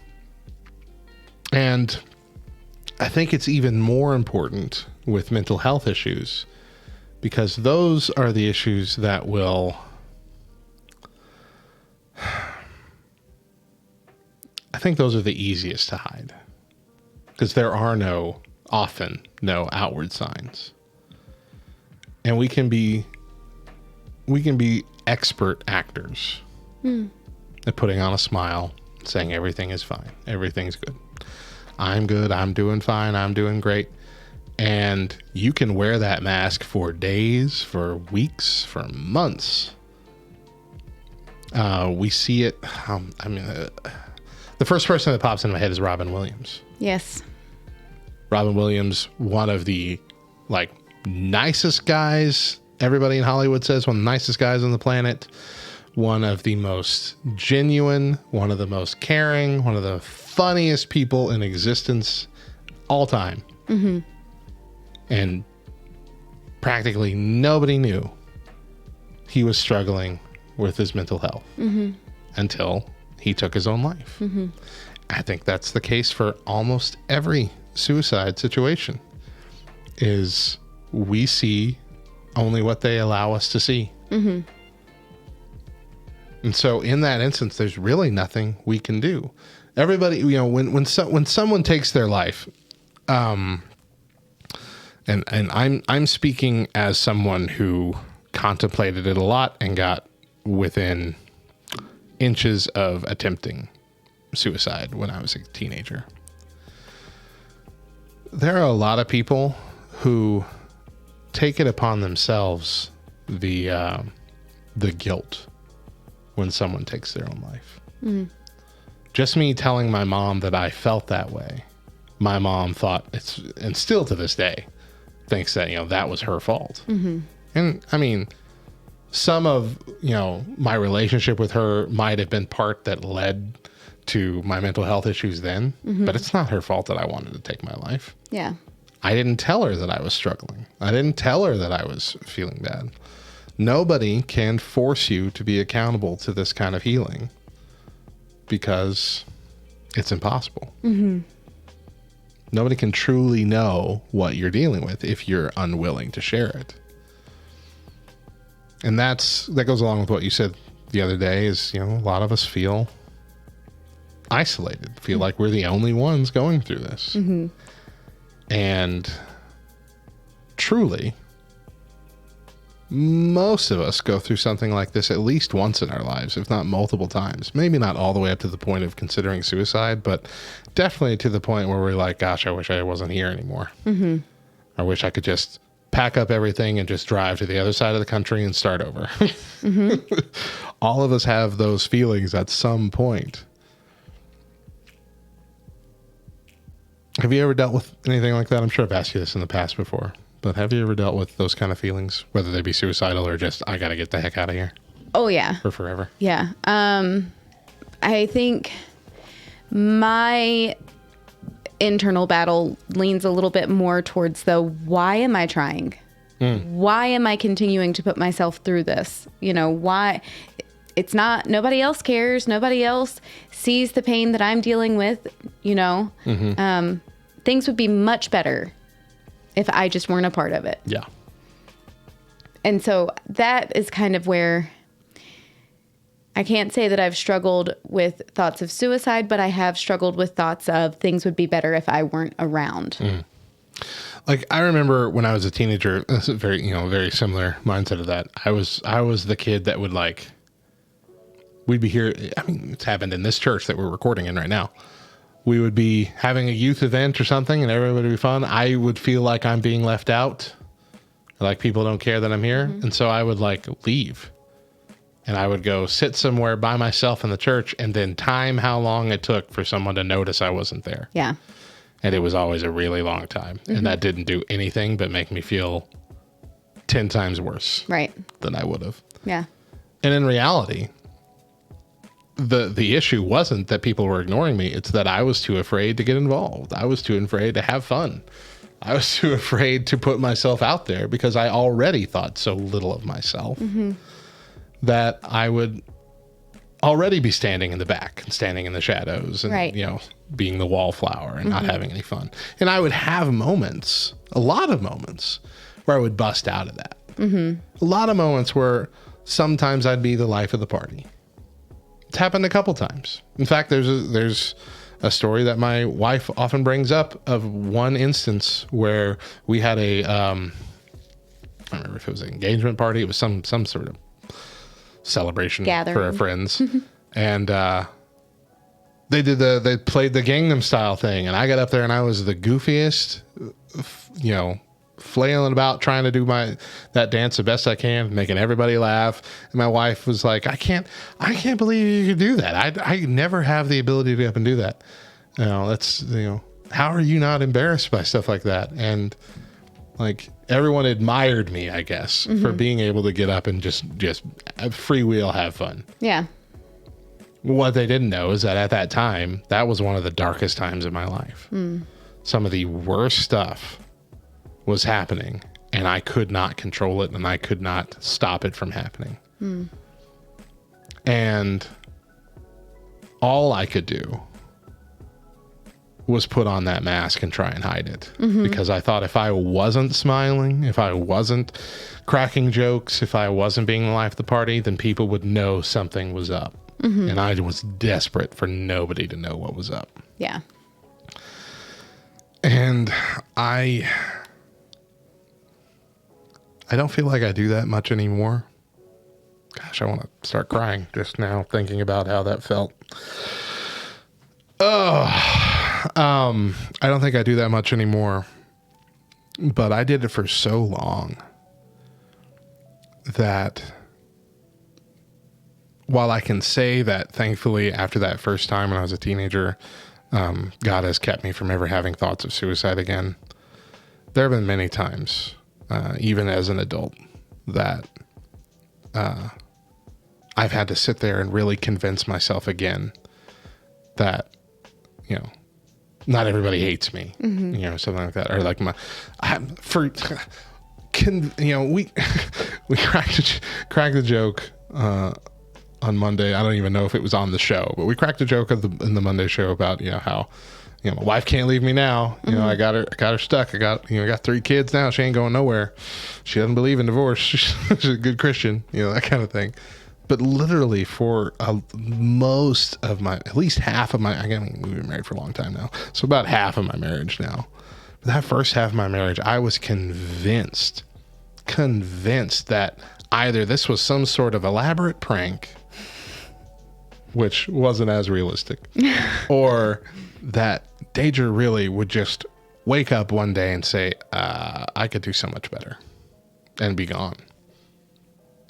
I think it's even more important with mental health issues because those are the issues that will, I think those are the easiest to hide because there are often no outward signs. And we can be expert actors at putting on a smile, saying everything is fine, everything's good. I'm good, I'm doing fine, I'm doing great. And you can wear that mask for days, for weeks, for months. We see it. The first person that pops into my head is Robin Williams. Yes. Robin Williams, one of the nicest guys. Everybody in Hollywood says one of the nicest guys on the planet. One of the most genuine, one of the most caring, one of the funniest people in existence all time. Mm-hmm. And practically nobody knew he was struggling with his mental health until he took his own life. Mm-hmm. I think that's the case for almost every suicide situation, is we see only what they allow us to see. Mm-hmm. And so in that instance, there's really nothing we can do. Everybody, when someone takes their life, and I'm speaking as someone who contemplated it a lot and got within inches of attempting suicide when I was a teenager. There are a lot of people who take it upon themselves the guilt when someone takes their own life. Mm. Just me telling my mom that I felt that way, my mom thought and still to this day thinks that that was her fault. Mm-hmm. And I mean, some of my relationship with her might have been part that led to my mental health issues then, but it's not her fault that I wanted to take my life. Yeah. I didn't tell her that I was struggling. I didn't tell her that I was feeling bad. Nobody can force you to be accountable to this kind of healing because it's impossible. Mm-hmm. Nobody can truly know what you're dealing with if you're unwilling to share it. And that goes along with what you said the other day is, a lot of us feel isolated, feel like we're the only ones going through this. Mm-hmm. And truly, most of us go through something like this at least once in our lives, if not multiple times. Maybe not all the way up to the point of considering suicide, but definitely to the point where we're like, gosh, I wish I wasn't here anymore. Mm-hmm. I wish I could just pack up everything and just drive to the other side of the country and start over. Mm-hmm. All of us have those feelings at some point. Have you ever dealt with anything like that? I'm sure I've asked you this in the past before, but have you ever dealt with those kind of feelings, whether they be suicidal or just, I got to get the heck out of here? Oh, yeah. For forever? Yeah. I think my internal battle leans a little bit more towards why am I trying? Why am I continuing to put myself through this? Why? It's not, nobody else cares. Nobody else sees the pain that I'm dealing with, Mm-hmm. Things would be much better if I just weren't a part of it. Yeah. And so that is kind of where I can't say that I've struggled with thoughts of suicide, but I have struggled with thoughts of things would be better if I weren't around. Mm. Like I remember when I was a teenager, this is very, very similar mindset of that. I was the kid that would we'd be here. I mean, it's happened in this church that we're recording in right now. We would be having a youth event or something and everybody would be fun. I would feel like I'm being left out. Like people don't care that I'm here. Mm-hmm. And so I would leave and I would go sit somewhere by myself in the church and then time how long it took for someone to notice I wasn't there. Yeah. And it was always a really long time. Mm-hmm. And that didn't do anything but make me feel 10 times worse. Right. Than I would have. Yeah. And in reality, the issue wasn't that people were ignoring me. It's that I was too afraid to get involved. I was too afraid to have fun. I was too afraid to put myself out there because I already thought so little of myself that I would already be standing in the back and standing in the shadows and, Right. being the wallflower and not having any fun. And I would have moments, a lot of moments, where I would bust out of that. A lot of moments where sometimes I'd be the life of the party. It's happened a couple times. In fact, there's a story that my wife often brings up of one instance where we had I don't remember if it was an engagement party. It was some sort of celebration Gathering. for our friends. And they played the Gangnam Style thing. And I got up there and I was the goofiest, flailing about trying to do that dance the best I can, making everybody laugh. And my wife was like, I can't believe you could do that. I never have the ability to get up and do that. How are you not embarrassed by stuff like that? And like everyone admired me, I guess, for being able to get up and just freewheel, have fun. Yeah. What they didn't know is that at that time, that was one of the darkest times in my life. Some of the worst stuff was happening and I could not control it and I could not stop it from happening. And all I could do was put on that mask and try and hide it because I thought if I wasn't smiling, if I wasn't cracking jokes, if I wasn't being the life of the party, then people would know something was up. And I was desperate for nobody to know what was up. Yeah. And I don't feel like I do that much anymore. Gosh, I want to start crying just now thinking about how that felt. I don't think I do that much anymore, but I did it for so long that while I can say that thankfully after that first time when I was a teenager, God has kept me from ever having thoughts of suicide again. There have been many times, even as an adult, that I've had to sit there and really convince myself again that, not everybody hates me, something like that. Or like we cracked a joke on Monday. I don't even know if it was on the show, but we cracked a joke in the Monday show about, how, my wife can't leave me now. I got her stuck. I got 3 kids now. She ain't going nowhere. She doesn't believe in divorce. She's a good Christian, that kind of thing. But literally for most of at least half of we've been married for a long time now. So about half of my marriage now. But that first half of my marriage, I was convinced that either this was some sort of elaborate prank, which wasn't as realistic, or that Deidre really would just wake up one day and say, I could do so much better, and be gone.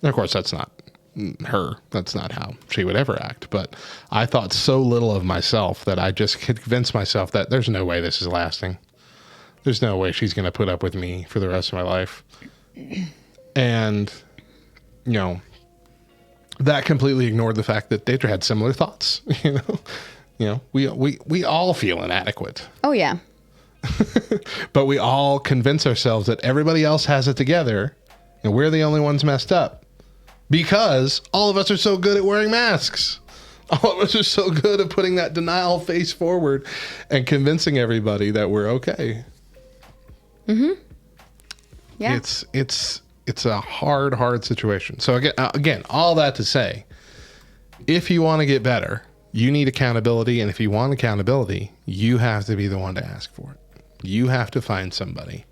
And of course, that's not her. That's not how she would ever act. But I thought so little of myself that I just convinced myself that there's no way this is lasting. There's no way she's going to put up with me for the rest of my life. And, that completely ignored the fact that Deidre had similar thoughts. We all feel inadequate. Oh, yeah. But we all convince ourselves that everybody else has it together and we're the only ones messed up because all of us are so good at wearing masks. All of us are so good at putting that denial face forward and convincing everybody that we're okay. Yeah. It's a hard situation. So again, all that to say, if you want to get better, you need accountability. And if you want accountability, you have to be the one to ask for it. You have to find somebody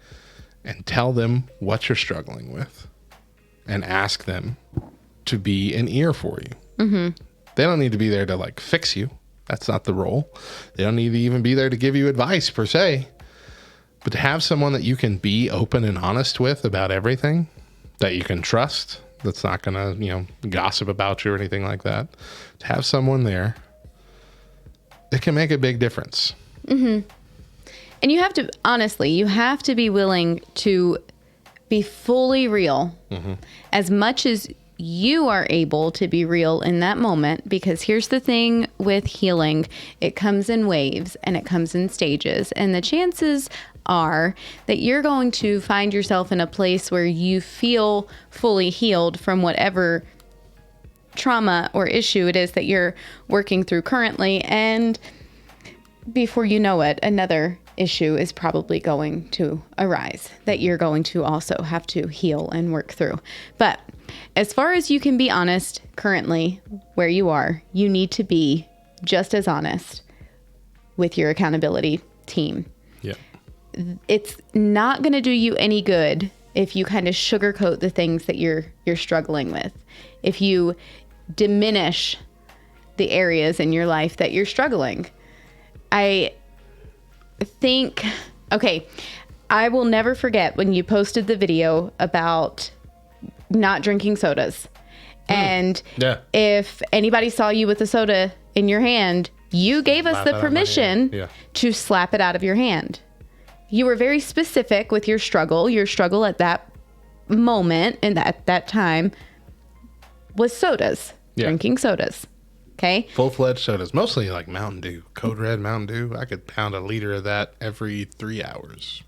and tell them what you're struggling with and ask them to be an ear for you. They don't need to be there to fix you. That's not the role. They don't need to even be there to give you advice per se, but to have someone that you can be open and honest with about everything, that you can trust, that's not going to, gossip about you or anything like that. To have someone there, it can make a big difference. And you have to be willing to be fully real as much as you are able to be real in that moment, because here's the thing with healing, it comes in waves and it comes in stages, and the chances are that you're going to find yourself in a place where you feel fully healed from whatever trauma or issue it is that you're working through currently. And before you know it, another issue is probably going to arise that you're going to also have to heal and work through. But as far as you can be honest currently where you are, you need to be just as honest with your accountability team. Yeah. It's not going to do you any good if you kind of sugarcoat the things that you're struggling with. If you diminish the areas in your life that you're struggling. I think, okay, I will never forget when you posted the video about not drinking sodas. And if anybody saw you with a soda in your hand, you gave us the permission to slap it out of your hand. You were very specific with your struggle. Your struggle at that moment and at that time was sodas, drinking sodas. Okay. Full-fledged sodas, mostly like Mountain Dew, Code Red Mountain Dew. I could pound a liter of that every 3 hours.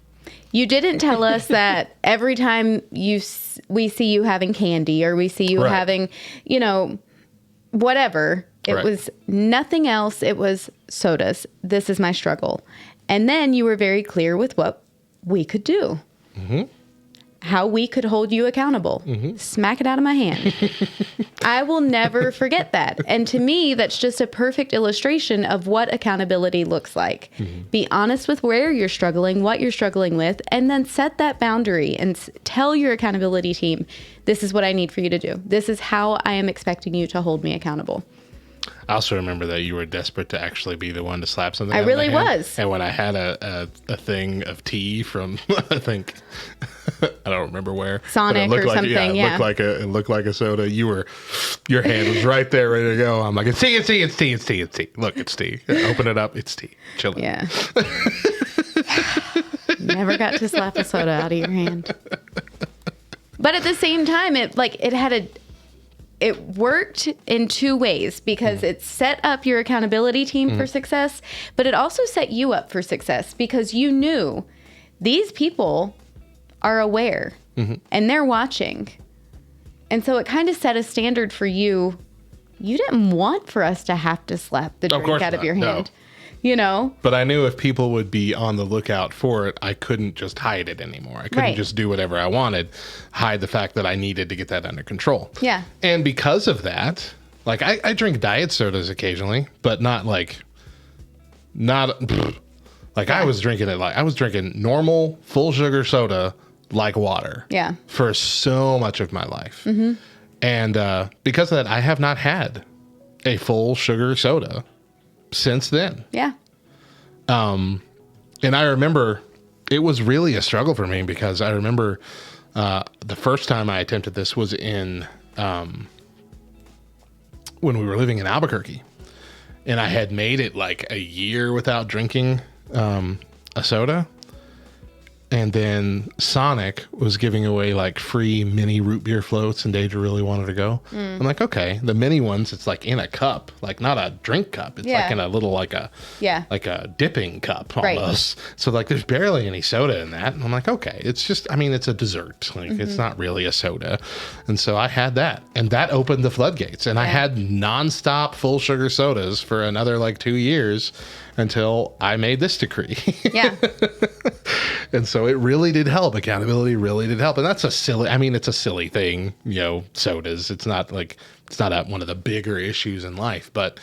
You didn't tell us that every time we see you having candy or we see you having, whatever. It was nothing else. It was sodas. This is my struggle. And then you were very clear with what we could do. Mm-hmm. How we could hold you accountable. Mm-hmm. Smack it out of my hand. I will never forget that. And to me, that's just a perfect illustration of what accountability looks like. Mm-hmm. Be honest with where you're struggling, what you're struggling with, and then set that boundary and tell your accountability team, this is what I need for you to do. This is how I am expecting you to hold me accountable. I also remember that you were desperate to actually be the one to slap something. I really was. And when I had a thing of tea from, I think, I don't remember where. Sonic or something, It looked like a soda. Your hand was right there, ready to go. I'm like, it's tea. Look, it's tea. Open it up. It's tea. Chill it. Yeah. Never got to slap a soda out of your hand. But at the same time, it worked in two ways because it set up your accountability team for success, but it also set you up for success because you knew these people are aware and they're watching. And so it kind of set a standard for you. You didn't want for us to have to slap the drink out of your hand. No. But I knew if people would be on the lookout for it, I couldn't just hide it anymore. I couldn't just do whatever I wanted, hide the fact that I needed to get that under control. Yeah. And because of that, like I drink diet sodas occasionally, but I was drinking it I was drinking normal full sugar soda like water. Yeah. For so much of my life. Mm-hmm. And because of that, I have not had a full sugar soda since then. Yeah. And I remember it was really a struggle for me because I remember the first time I attempted this was in when we were living in Albuquerque, and I had made it like a year without drinking a soda. And then Sonic was giving away like free mini root beer floats, and Deja really wanted to go. I'm like, okay, the mini ones, it's like in a cup, like not a drink cup. It's like in a little, like a dipping cup almost. Right. So like there's barely any soda in that. And I'm like, okay, it's just, it's a dessert. Like it's not really a soda. And so I had that, and that opened the floodgates, and I had nonstop full sugar sodas for another like 2 years until I made this decree. Yeah. And so it really did help. Accountability really did help. And that's it's a silly thing, sodas. It's not one of the bigger issues in life. But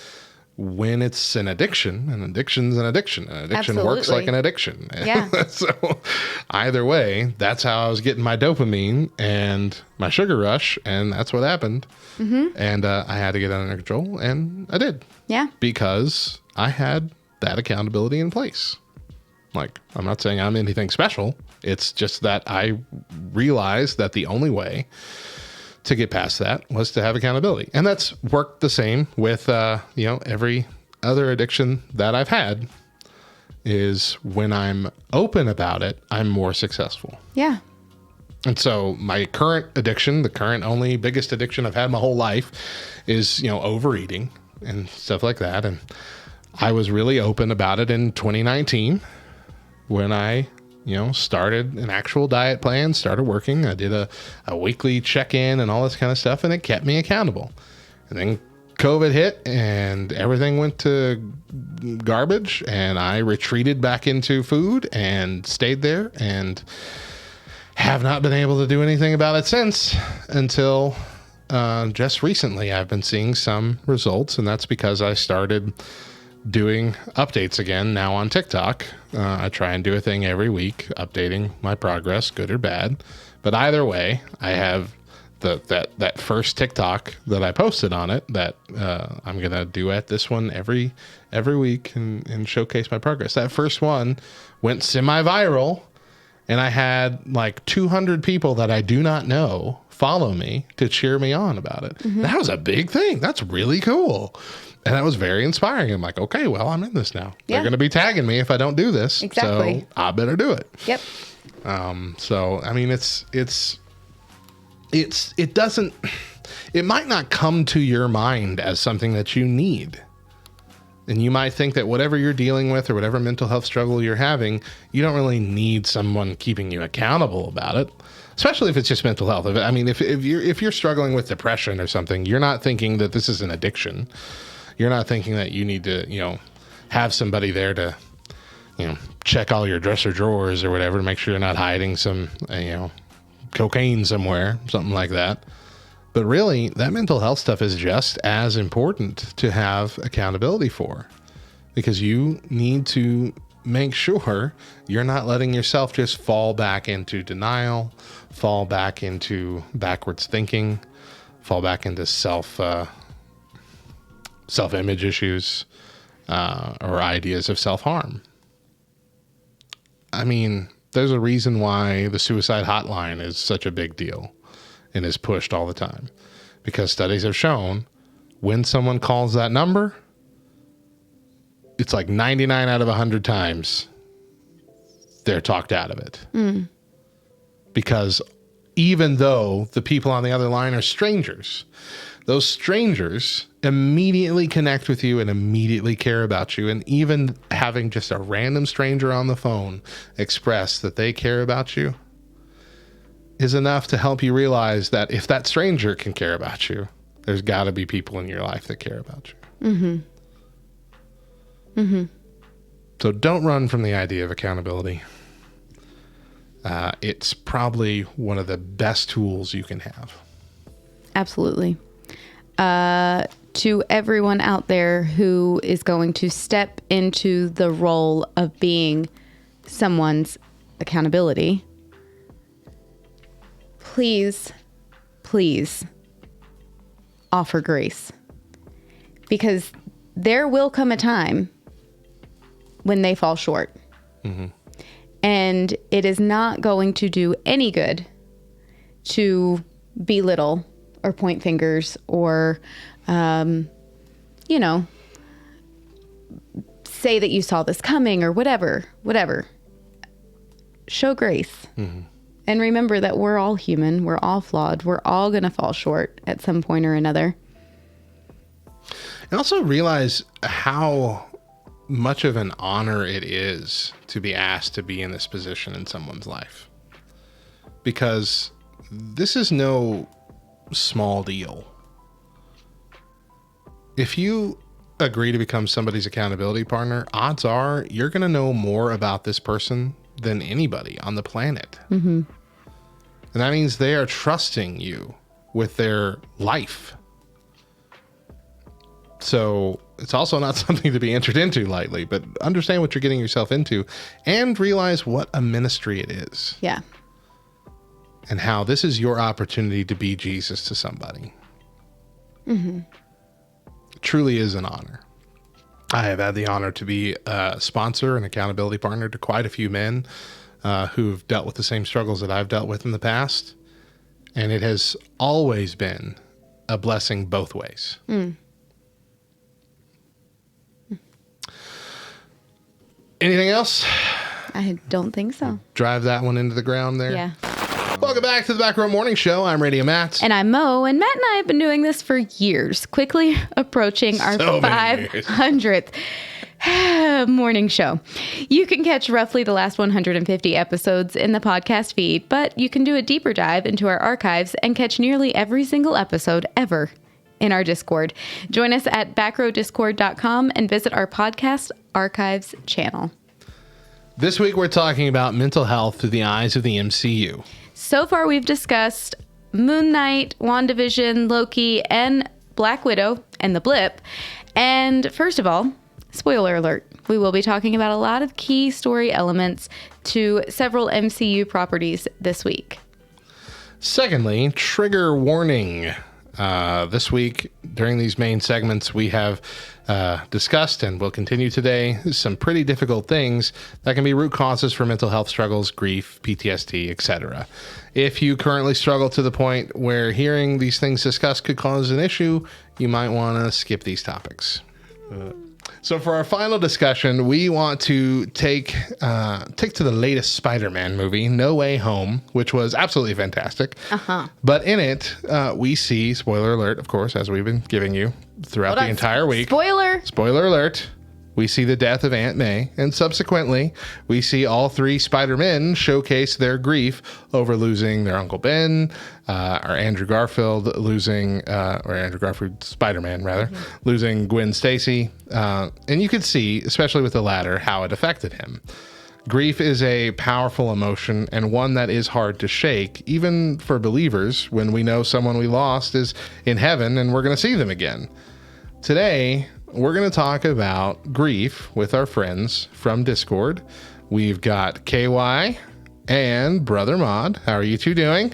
when it's an addiction, an addiction's an addiction. An addiction works like an addiction. Yeah. So either way, that's how I was getting my dopamine and my sugar rush. And that's what happened. Mm-hmm. And I had to get it under control. And I did. Yeah. Because I had that accountability in place. Like, I'm not saying I'm anything special. It's just that I realized that the only way to get past that was to have accountability. And that's worked the same with, every other addiction that I've had is when I'm open about it, I'm more successful. Yeah. And so my current addiction, the current only biggest addiction I've had my whole life is, overeating and stuff like that. And I was really open about it in 2019. When I, started an actual diet plan, started working, I did a weekly check-in and all this kind of stuff, and it kept me accountable. And then COVID hit and everything went to garbage, and I retreated back into food and stayed there and have not been able to do anything about it since, until just recently I've been seeing some results, and that's because I started doing updates again now on TikTok. I try and do a thing every week, updating my progress, good or bad. But either way, I have that first TikTok that I posted on it that I'm gonna do at this one every week and showcase my progress. That first one went semi-viral, and I had like 200 people that I do not know follow me to cheer me on about it. That was a big thing. That's really cool. And that was very inspiring. I'm like, okay, well, I'm in this now. Yeah. They're going to be tagging me if I don't do this. Exactly. So I better do it. Yep. So, I mean, it might not come to your mind as something that you need. And you might think that whatever you're dealing with or whatever mental health struggle you're having, you don't really need someone keeping you accountable about it, especially if it's just mental health. I mean, if you're struggling with depression or something, you're not thinking that this is an addiction. You're not thinking that you need to, have somebody there to, check all your dresser drawers or whatever to make sure you're not hiding some, cocaine somewhere, something like that. But really, that mental health stuff is just as important to have accountability for, because you need to make sure you're not letting yourself just fall back into denial, fall back into backwards thinking, fall back into self-image issues, or ideas of self-harm. I mean, there's a reason why the suicide hotline is such a big deal and is pushed all the time, because studies have shown when someone calls that number, it's like 99 out of 100 times they're talked out of it. Because even though the people on the other line are strangers, those strangers immediately connect with you and immediately care about you. And even having just a random stranger on the phone express that they care about you is enough to help you realize that if that stranger can care about you, there's got to be people in your life that care about you. So don't run from the idea of accountability. It's probably one of the best tools you can have. Absolutely. To everyone out there who is going to step into the role of being someone's accountability, please offer grace, because there will come a time when they fall short. And it is not going to do any good to belittle or point fingers or, say that you saw this coming or whatever. Show grace. And remember that we're all human. We're all flawed. We're all going to fall short at some point or another. And also realize how much of an honor it is to be asked to be in this position in someone's life. Because this is no small deal. If you agree to become somebody's accountability partner, odds are you're going to know more about this person than anybody on the planet. And that means they are trusting you with their life. So it's also not something to be entered into lightly, but understand what you're getting yourself into and realize what a ministry it is. Yeah. And how this is your opportunity to be Jesus to somebody. It truly is an honor. I have had the honor to be a sponsor and accountability partner to quite a few men who've dealt with the same struggles that I've dealt with in the past. And it has always been a blessing both ways. Anything else? I don't think so. Drive that one into the ground there. Yeah. Welcome back to the Back Row Morning Show. I'm Radio Matt. And I'm Mo, and Matt and I have been doing this for years, quickly approaching our So many years. 500th morning show. You can catch roughly the last 150 episodes in the podcast feed, but you can do a deeper dive into our archives and catch nearly every single episode ever in our Discord. Join us at backrowdiscord.com and visit our podcast archives channel. This week, we're talking about mental health through the eyes of the MCU. So far, we've discussed Moon Knight, WandaVision, Loki, and Black Widow, and the Blip. And first of all, spoiler alert, we will be talking about a lot of key story elements to several MCU properties this week. Secondly, trigger warning. This week, during these main segments, we have discussed and will continue today some pretty difficult things that can be root causes for mental health struggles, grief, PTSD, etc. If you currently struggle to the point where hearing these things discussed could cause an issue, you might want to skip these topics. So for our final discussion, we want to take to the latest Spider-Man movie, No Way Home, which was absolutely fantastic. But in it, we see, spoiler alert, of course, as we've been giving you throughout the entire week. Spoiler alert. We see the death of Aunt May, and subsequently, we see all three Spider-Men showcase their grief over losing their Uncle Ben, or Andrew Garfield losing, or Andrew Garfield, Spider-Man rather, losing Gwen Stacy. And you could see, especially with the latter, how it affected him. Grief is a powerful emotion and one that is hard to shake, even for believers, when we know someone we lost is in heaven and we're going to see them again. Today, we're going to talk about grief with our friends from Discord. We've got KY and Brother Mod. How are you two doing?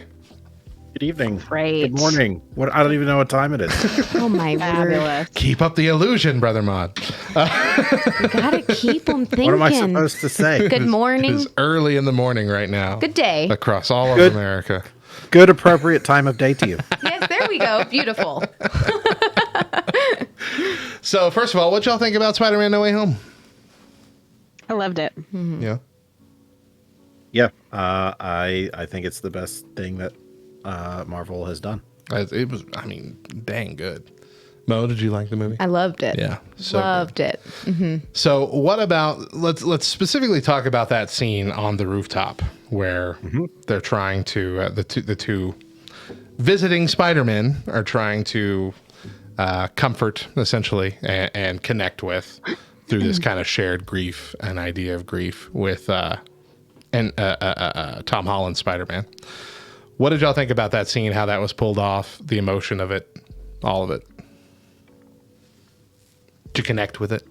Good evening. Great. Good morning. I don't even know what time it is. Oh my word. Keep up the illusion, Brother Mod. You gotta keep them thinking. What am I supposed to say? Good morning. It is early in the morning right now. Good day. Across all of America. Good appropriate time of day to you. Yes, there we go. Beautiful. So, first of all, what y'all think about Spider-Man No Way Home? I loved it. Yeah. Yeah. I think it's the best thing that Marvel has done. It was, dang good. Mo, did you like the movie? I loved it. Yeah. So loved good. it. So what about, let's specifically talk about that scene on the rooftop where they're trying to, the two visiting Spider-Men are trying to comfort, essentially, and connect with through this kind of shared grief, an idea of grief with Tom Holland's Spider-Man. What did y'all think about that scene, how that was pulled off, the emotion of it, all of it? To connect with it?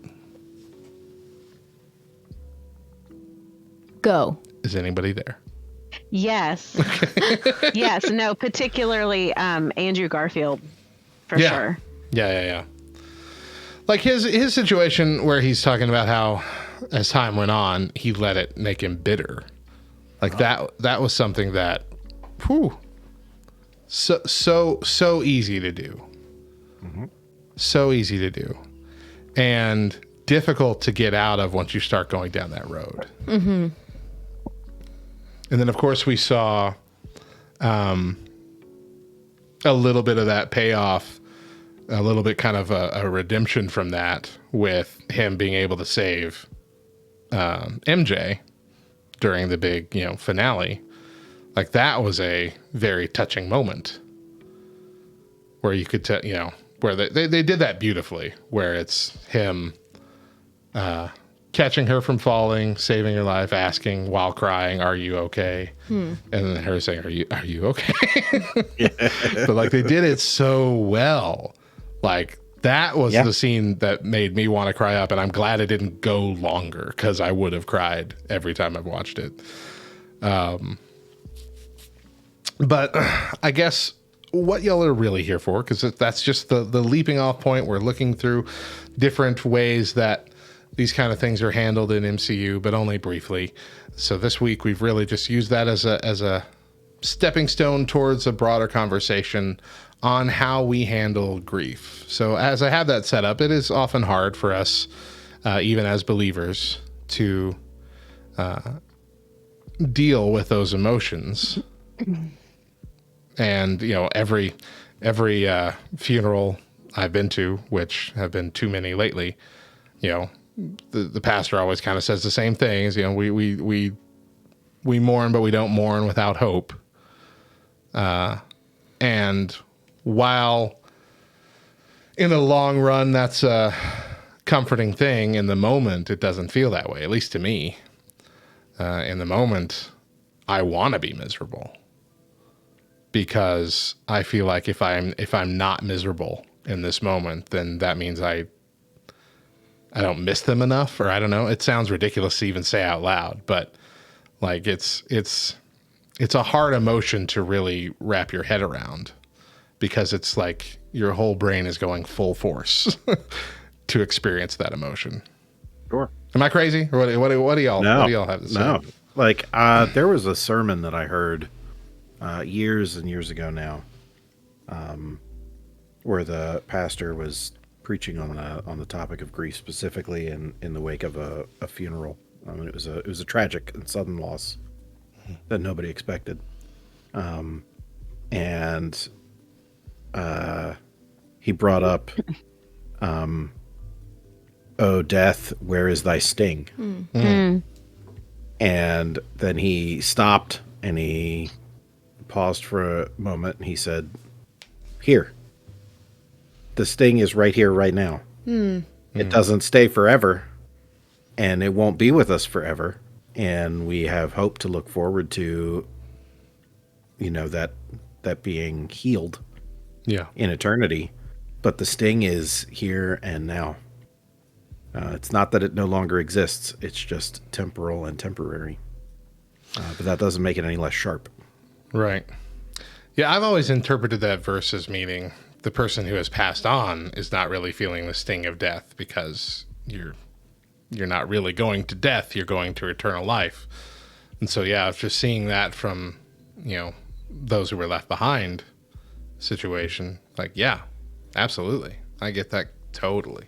Go. Is anybody there? Yes. Yes. No, particularly Andrew Garfield, for sure. Yeah. Like his situation where he's talking about how, as time went on, he let it make him bitter. Like that was something that, so easy to do. So easy to do. And difficult to get out of once you start going down that road. And then, of course, we saw a little bit of that payoff, a little bit kind of a redemption from that with him being able to save MJ during the big, finale. Like, that was a very touching moment where you could tell, where they did that beautifully, where it's him catching her from falling, saving her life, asking while crying, "Are you okay?" And then her saying, "Are you okay?" But like they did it so well. Like that was the scene that made me want to cry up, and I'm glad it didn't go longer because I would have cried every time I've watched it. But I guess what y'all are really here for, because that's just the leaping off point. We're looking through different ways that these kind of things are handled in MCU, but only briefly. So this week we've really just used that as a stepping stone towards a broader conversation on how we handle grief. So as I have that set up, it is often hard for us, even as believers, to deal with those emotions. And, every funeral I've been to, which have been too many lately, the pastor always kind of says the same things. We mourn, but we don't mourn without hope. And while in the long run, that's a comforting thing. In the moment, it doesn't feel that way, at least to me. In the moment, I want to be miserable because I feel like if I'm not miserable in this moment, then that means I don't miss them enough, or I don't know. It sounds ridiculous to even say out loud, but like it's a hard emotion to really wrap your head around because it's like your whole brain is going full force to experience that emotion. Sure. Am I crazy? Or what do y'all have to say? No. Like there was a sermon that I heard years and years ago now, where the pastor was preaching on the topic of grief, specifically in the wake of a funeral. I mean, it was a tragic and sudden loss that nobody expected, and he brought up, "Oh, death, where is thy sting?" And then he stopped and he paused for a moment and he said, "Here. The sting is right here, right now. It doesn't stay forever, and it won't be with us forever. And we have hope to look forward to, that being healed in eternity. But the sting is here and now. It's not that it no longer exists. It's just temporal and temporary. But that doesn't make it any less sharp." Right. Yeah, I've always interpreted that verse as meaning the person who has passed on is not really feeling the sting of death because you're not really going to death, you're going to eternal life. And so, yeah, just seeing that from, those who were left behind situation, like, yeah, absolutely. I get that totally.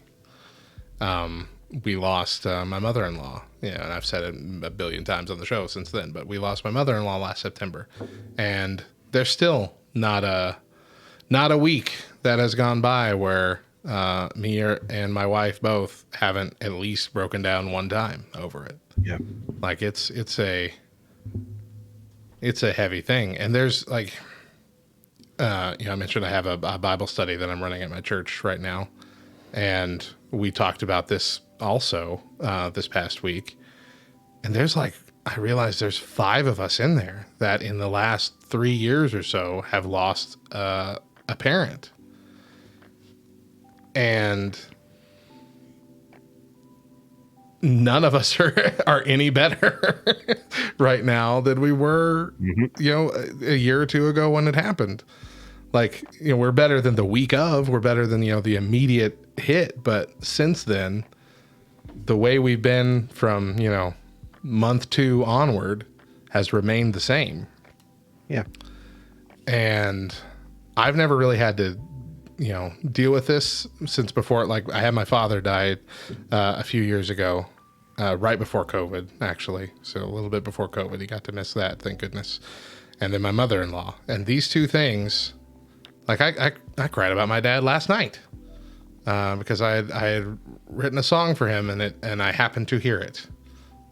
We lost my mother-in-law, and I've said it a billion times on the show since then, but we lost my mother-in-law last September, and there's still not a week that has gone by where me and my wife both haven't at least broken down one time over it. Yeah. Like it's a heavy thing. And there's like, I mentioned I have a Bible study that I'm running at my church right now. And we talked about this also this past week. And I realized there's 5 of us in there that in the last 3 years or so have lost a parent. And none of us are any better right now than we were, a year or two ago when it happened. Like, we're better than the week of, we're better than, the immediate hit. But since then, the way we've been from, month 2 onward has remained the same. Yeah. And I've never really had to, deal with this since before. Like, I had my father die a few years ago, right before COVID, actually. So a little bit before COVID, he got to miss that, thank goodness. And then my mother-in-law. And these two things, like I cried about my dad last night because I had written a song for him and I happened to hear it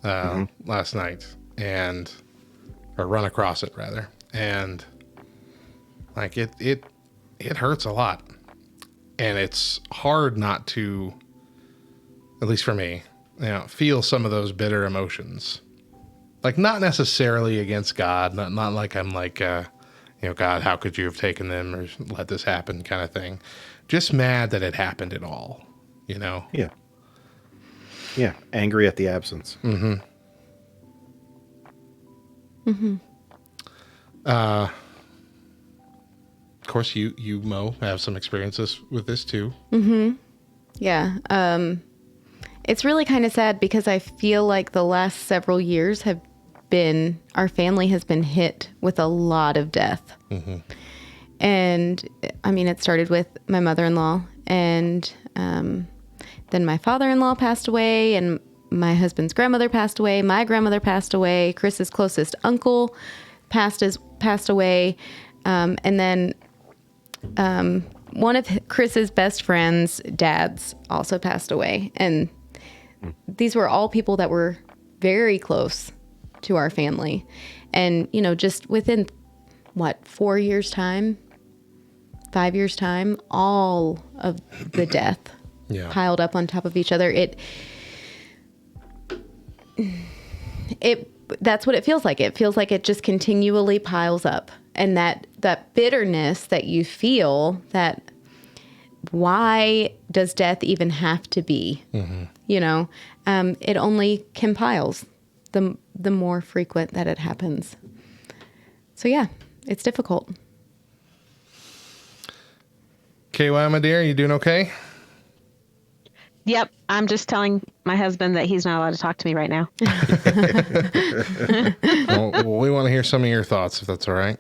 last night or run across it rather. And like it hurts a lot. And it's hard not to, at least for me, feel some of those bitter emotions. Like, not necessarily against God, not like I'm like, God, how could you have taken them or let this happen kind of thing. Just mad that it happened at all, Yeah. Yeah, angry at the absence. Mm-hmm. Mm-hmm. Of course, you Mo have some experiences with this too. Mm-hmm. Yeah. It's really kind of sad because I feel like the last several years our family has been hit with a lot of death. Mm-hmm. And I mean, it started with my mother-in-law, and then my father-in-law passed away, and my husband's grandmother passed away. My grandmother passed away. Chris's closest uncle passed away. And then one of Chris's best friend's dads also passed away. And these were all people that were very close to our family. And, just within 4 years time, 5 years' time, all of the death piled up on top of each other. That's what it feels like. It feels like it just continually piles up. And that bitterness that you feel, that why does death even have to be? You know, it only compiles the more frequent that it happens. So yeah, it's difficult. KY, my dear, you doing okay? Yep. I'm just telling my husband that he's not allowed to talk to me right now. Well, we want to hear some of your thoughts, if that's all right.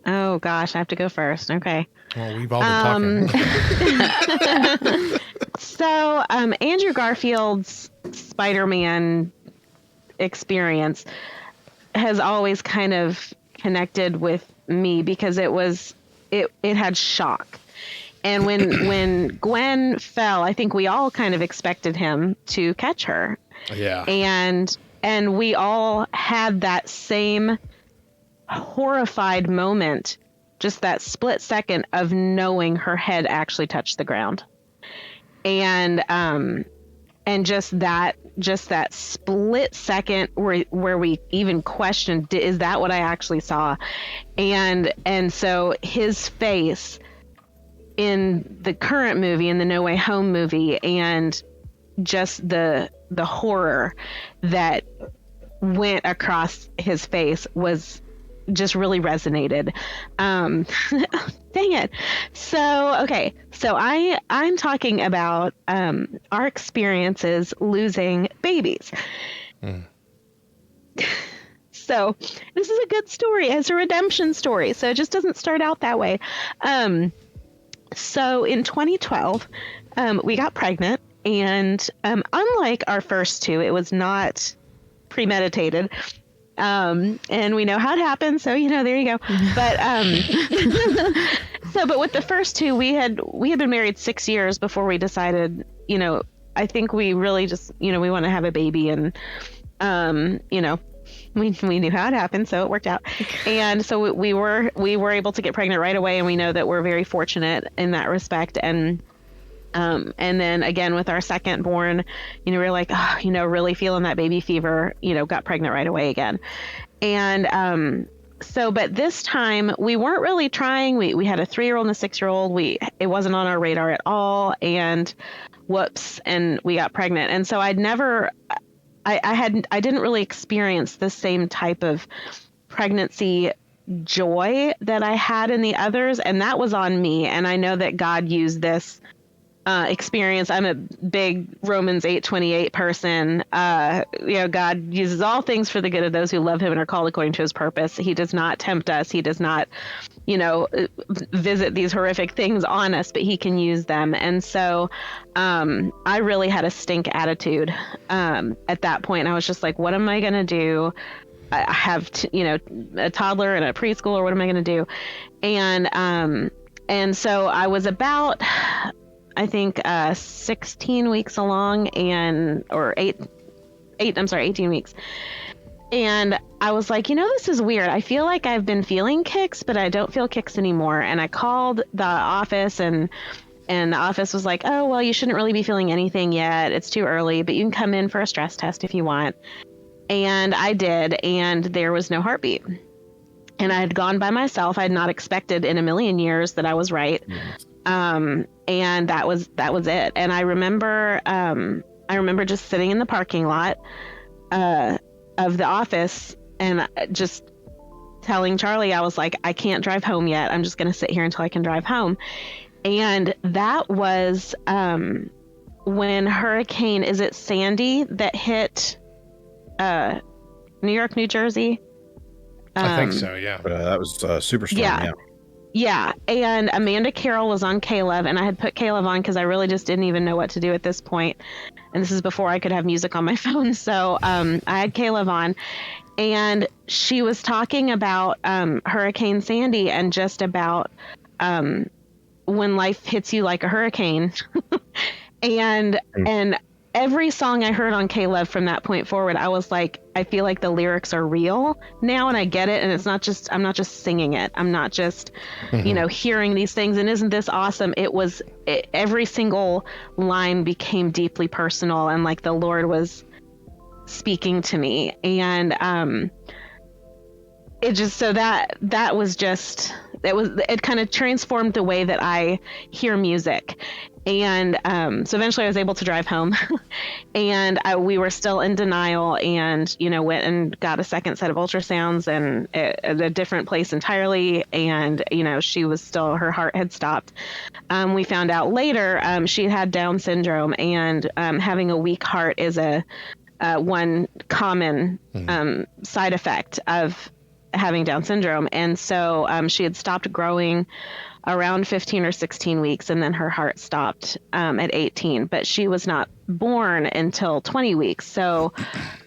Oh, gosh. I have to go first. Okay. Well, we've all been talking. So, Andrew Garfield's Spider-Man experience has always kind of connected with me because it had shock. And when Gwen fell, I think we all kind of expected him to catch her. Yeah. And we all had that same horrified moment, just that split second of knowing her head actually touched the ground. And just that split second where we even questioned, is that what I actually saw? And so his face in the current movie, in the No Way Home movie, and just the horror that went across his face was just really resonated. Dang it. So, okay. So I'm talking about our experiences losing babies. So this is a good story. It's a redemption story. So it just doesn't start out that way. So in 2012, we got pregnant, and unlike our first two, it was not premeditated. And we know how it happened, so there you go. But but with the first two, we had been married 6 years before we decided. I think we really just we want to have a baby, and we knew how it happened, so it worked out. And so we were able to get pregnant right away, and we know that we're very fortunate in that respect. And then again with our second born, we were like, really feeling that baby fever, got pregnant right away again. And but this time we weren't really trying. We had a 3-year-old and a 6-year-old. It wasn't on our radar at all, and whoops, and we got pregnant. And so I didn't really experience the same type of pregnancy joy that I had in the others, and that was on me. And I know that God used this experience. I'm a big Romans 8:28 person. God uses all things for the good of those who love him and are called according to his purpose. He does not tempt us. He does not, visit these horrific things on us, but he can use them. And so I really had a stink attitude at that point. I was just like, what am I going to do? I have, a toddler and a preschooler. What am I going to do? And so I was about, I think 16 weeks along, 18 weeks. And I was like, this is weird. I feel like I've been feeling kicks, but I don't feel kicks anymore. And I called the office, and the office was like, oh, well, you shouldn't really be feeling anything yet. It's too early, but you can come in for a stress test if you want. And I did, and there was no heartbeat. And I had gone by myself. I had not expected in a million years that I was right. And that was it. And I remember just sitting in the parking lot of the office, and just telling Charlie, I was like, I can't drive home yet. I'm just going to sit here until I can drive home. And that was when Hurricane, is it Sandy, that hit New York, New Jersey? I think so, yeah. That was Superstorm, yeah. Yeah, and Amanda Carroll was on Caleb, and I had put Caleb on because I really just didn't even know what to do at this point. And this is before I could have music on my phone, so I had Caleb on. And she was talking about Hurricane Sandy, and just about when life hits you like a hurricane. and every song I heard on K-Love from that point forward, I was like, I feel like the lyrics are real now, and I get it, and it's not just, I'm not just singing it. I'm not just, hearing these things, and isn't this awesome? Every single line became deeply personal, and like the Lord was speaking to me, and it just, so that was just, it kind of transformed the way that I hear music. And so eventually I was able to drive home, and we were still in denial, and, went and got a second set of ultrasounds, and at a different place entirely. And, she was still, her heart had stopped. We found out later she had Down syndrome, and having a weak heart is one common side effect of having Down syndrome. And so she had stopped growing around 15 or 16 weeks, and then her heart stopped at 18, but she was not born until 20 weeks. So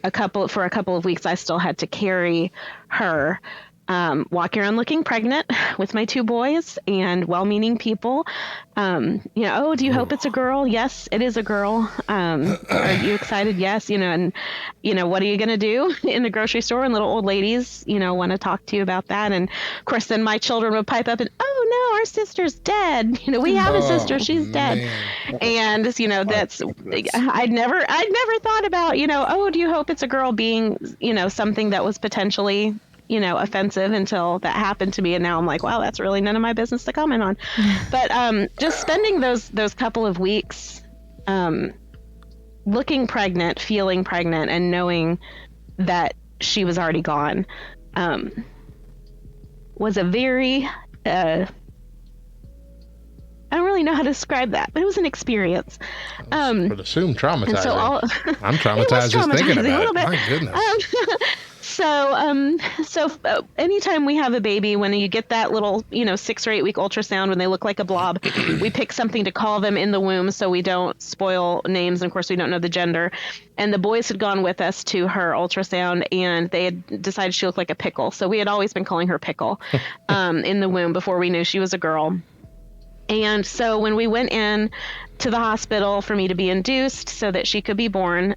for a couple of weeks, I still had to carry her, walking around looking pregnant with my 2 boys and well-meaning people. Oh, do you hope it's a girl? Yes, it is a girl. Are you excited? Yes. And, what are you going to do in the grocery store? And little old ladies, want to talk to you about that. And of course, then my children would pipe up and, oh no, our sister's dead. We have a sister. She's dead. And, that's, I'd never thought about, oh, do you hope it's a girl being, something that was potentially, offensive until that happened to me. And now I'm like, wow, that's really none of my business to comment on. But just spending those couple of weeks looking pregnant, feeling pregnant, and knowing that she was already gone was a very, I don't really know how to describe that, but it was an experience. I would assume traumatizing. And so I'm traumatized just thinking about it. My goodness. So anytime we have a baby, when you get that little, 6 or 8 week ultrasound, when they look like a blob, we pick something to call them in the womb so we don't spoil names. And of course, we don't know the gender. And the boys had gone with us to her ultrasound, and they had decided she looked like a pickle. So we had always been calling her Pickle in the womb before we knew she was a girl. And so when we went in to the hospital for me to be induced so that she could be born,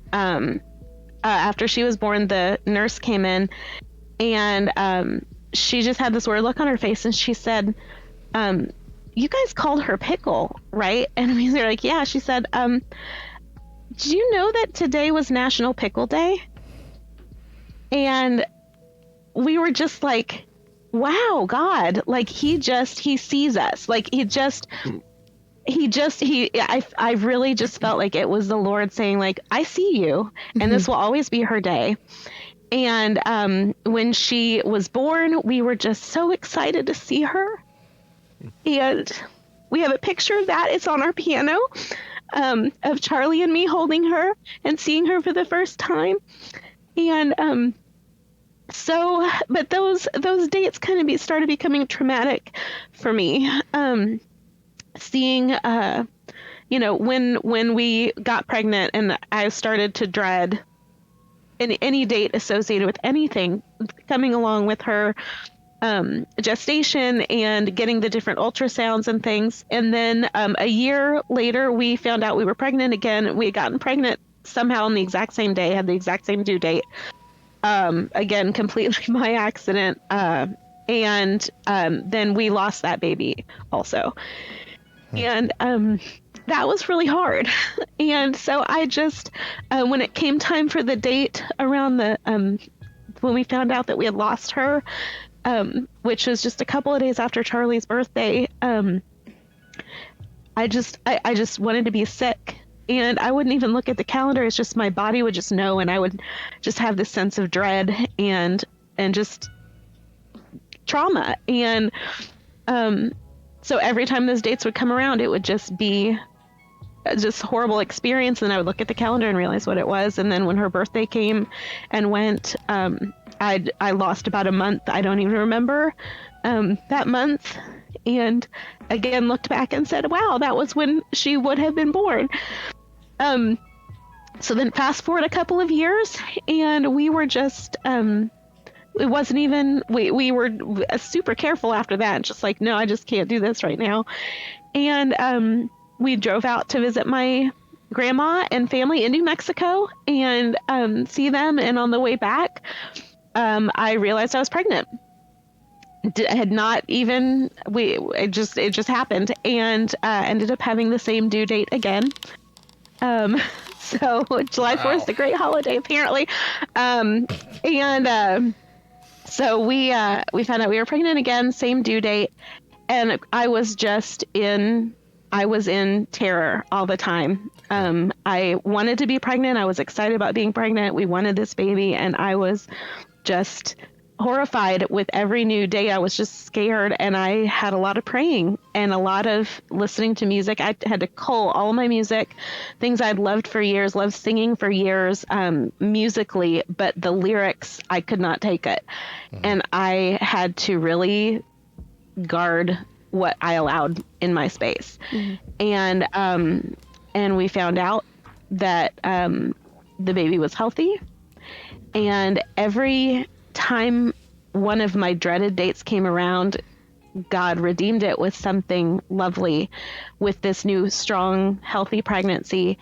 after she was born, the nurse came in, and she just had this weird look on her face, and she said, you guys called her Pickle, right? And we were like, yeah. She said, do you know that today was National Pickle Day? And we were just like, wow, God, like he sees us. Like I really just felt like it was the Lord saying, like, I see you, and this will always be her day. And when she was born, we were just so excited to see her. And we have a picture of that. It's on our piano, of Charlie and me holding her and seeing her for the first time. And but those dates kind of started becoming traumatic for me. Seeing, when we got pregnant, and I started to dread any date associated with anything coming along with her gestation and getting the different ultrasounds and things. And then a year later, we found out we were pregnant again. We had gotten pregnant somehow on the exact same day, had the exact same due date. Again, completely by accident. And then we lost that baby also. And that was really hard. And so I just, when it came time for the date around when we found out that we had lost her, which was just a couple of days after Charlie's birthday, I just wanted to be sick. And I wouldn't even look at the calendar. It's just my body would just know, and I would just have this sense of dread and just trauma. And so every time those dates would come around, it would just be just horrible experience. And I would look at the calendar and realize what it was. And then when her birthday came and went, I lost about a month. I don't even remember that month. And again, looked back and said, wow, that was when she would have been born. So then fast forward a couple of years, and we were just, it wasn't even, we were super careful after that. Just like, no, I just can't do this right now. And we drove out to visit my grandma and family in New Mexico and see them. And on the way back, I realized I was pregnant. Had not even it just happened, and ended up having the same due date again. So July 4th is a great holiday apparently, so we found out we were pregnant again, same due date, and I was in terror all the time. I wanted to be pregnant. I was excited about being pregnant. We wanted this baby, and I was just horrified with every new day. I was just scared, and I had a lot of praying and a lot of listening to music. I had to cull all my music, things I'd loved for years, loved singing for years, musically, but the lyrics, I could not take it. And I had to really guard what I allowed in my space. And we found out that the baby was healthy, and every time one of my dreaded dates came around, God redeemed it with something lovely, with this new, strong, healthy pregnancy.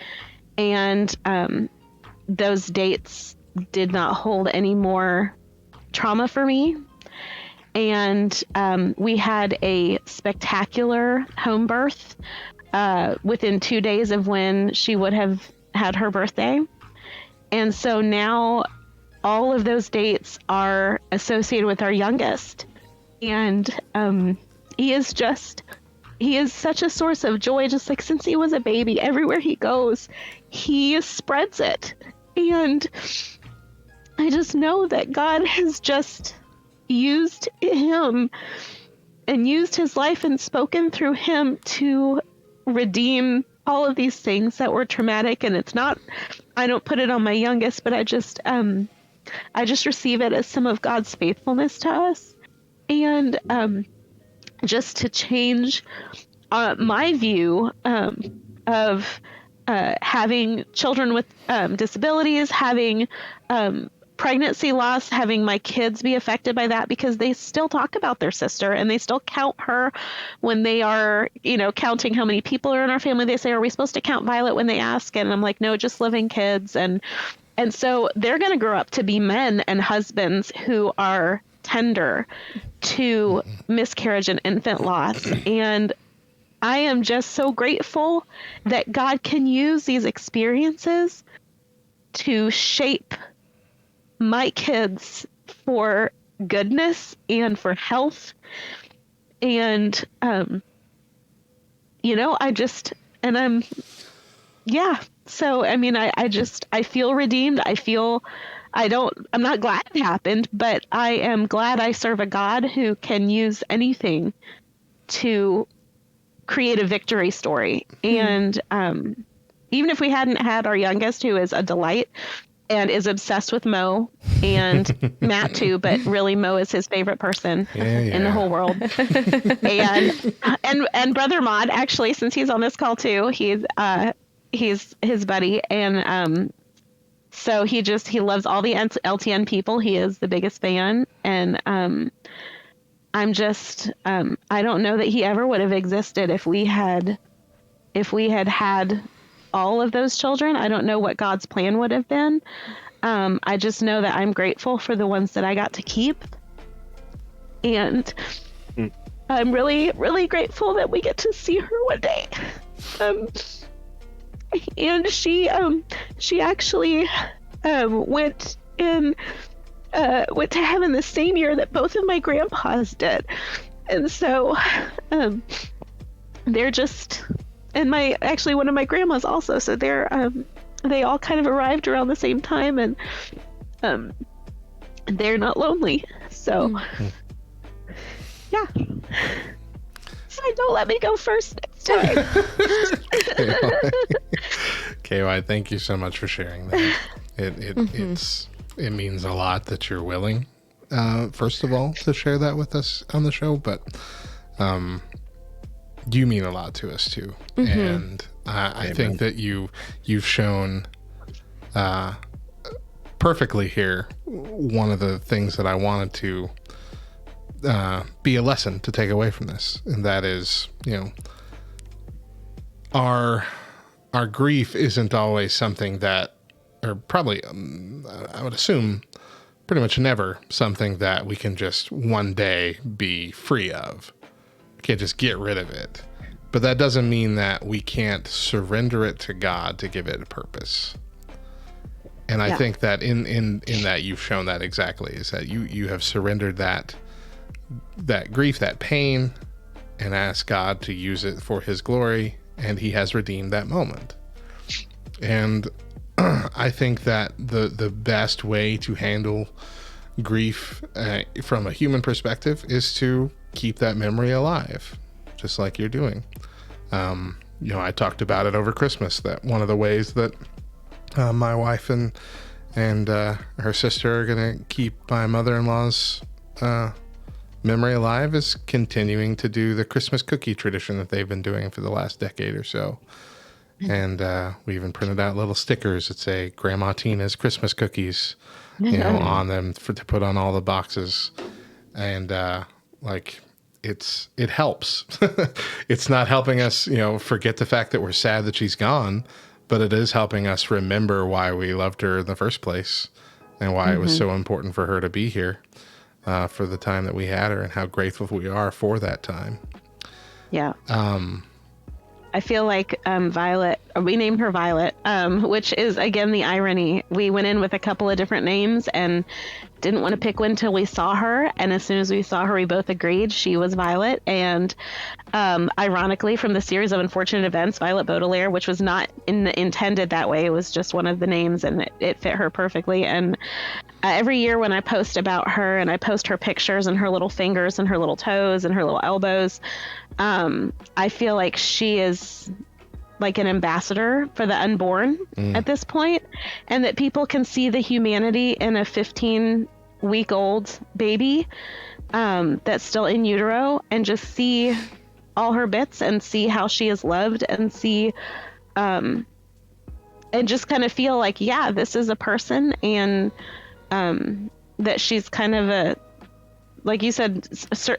And those dates did not hold any more trauma for me. And we had a spectacular home birth within 2 days of when she would have had her birthday. And so now all of those dates are associated with our youngest. And he is such a source of joy, just like since he was a baby. Everywhere he goes, he spreads it. And I just know that God has just used him and used his life and spoken through him to redeem all of these things that were traumatic. And it's not, I don't put it on my youngest, but I just receive it as some of God's faithfulness to us. And just to change my view of having children with disabilities, having pregnancy loss, having my kids be affected by that, because they still talk about their sister and they still count her when they are, counting how many people are in our family. They say, are we supposed to count Violet when they ask? And I'm like, no, just living kids. And so they're going to grow up to be men and husbands who are tender to miscarriage and infant loss. And I am just so grateful that God can use these experiences to shape my kids for goodness and for health. And, So, I mean, I feel redeemed. I'm not glad it happened, but I am glad I serve a God who can use anything to create a victory story. And even if we hadn't had our youngest, who is a delight and is obsessed with Mo and Matt too, but really Mo is his favorite person in the whole world. and Brother Mod, actually, since he's on this call too, he's his buddy. And so he loves all the LTN people. He is the biggest fan. And I don't know that he ever would have existed if we had all of those children. I don't know what God's plan would have been. I just know that I'm grateful for the ones that I got to keep. And I'm really, really grateful that we get to see her one day. And she actually went to heaven the same year that both of my grandpas did. And so they're just, and one of my grandmas also, so they all kind of arrived around the same time, and they're not lonely. So yeah. So don't let me go first next time. KY, thank you so much for sharing that. It means a lot that you're willing, first of all, to share that with us on the show, but you mean a lot to us too. And I think that you've shown perfectly here one of the things that I wanted to be a lesson to take away from this, and that is, our our grief isn't always something that, or probably, I would assume, pretty much never something that we can just one day be free of. We can't just get rid of it. But that doesn't mean that we can't surrender it to God to give it a purpose. And I think that in that you've shown that exactly, is that you have surrendered that grief, that pain, and asked God to use it for his glory, and he has redeemed that moment. And I think that the best way to handle grief from a human perspective is to keep that memory alive, just like you're doing. I talked about it over Christmas, that one of the ways that my wife and her sister are going to keep my mother-in-law's memory alive is continuing to do the Christmas cookie tradition that they've been doing for the last decade or so. And we even printed out little stickers that say Grandma Tina's Christmas cookies, on them to put on all the boxes. And it helps. It's not helping us, forget the fact that we're sad that she's gone, but it is helping us remember why we loved her in the first place and why it was so important for her to be here for the time that we had her, and how grateful we are for that time. Yeah. I feel like Violet, we named her Violet, which is, again, the irony. We went in with a couple of different names and didn't want to pick one till we saw her. And as soon as we saw her, we both agreed she was Violet. And ironically, from the series of unfortunate events, Violet Baudelaire, which was not intended that way, it was just one of the names, and it fit her perfectly. And every year when I post about her, and I post her pictures and her little fingers and her little toes and her little elbows, I feel like she is like an ambassador for the unborn at this point, and that people can see the humanity in a 15-week-old baby that's still in utero, and just see all her bits and see how she is loved, and see and just kind of feel like, yeah, this is a person, and that she's kind of a, like you said,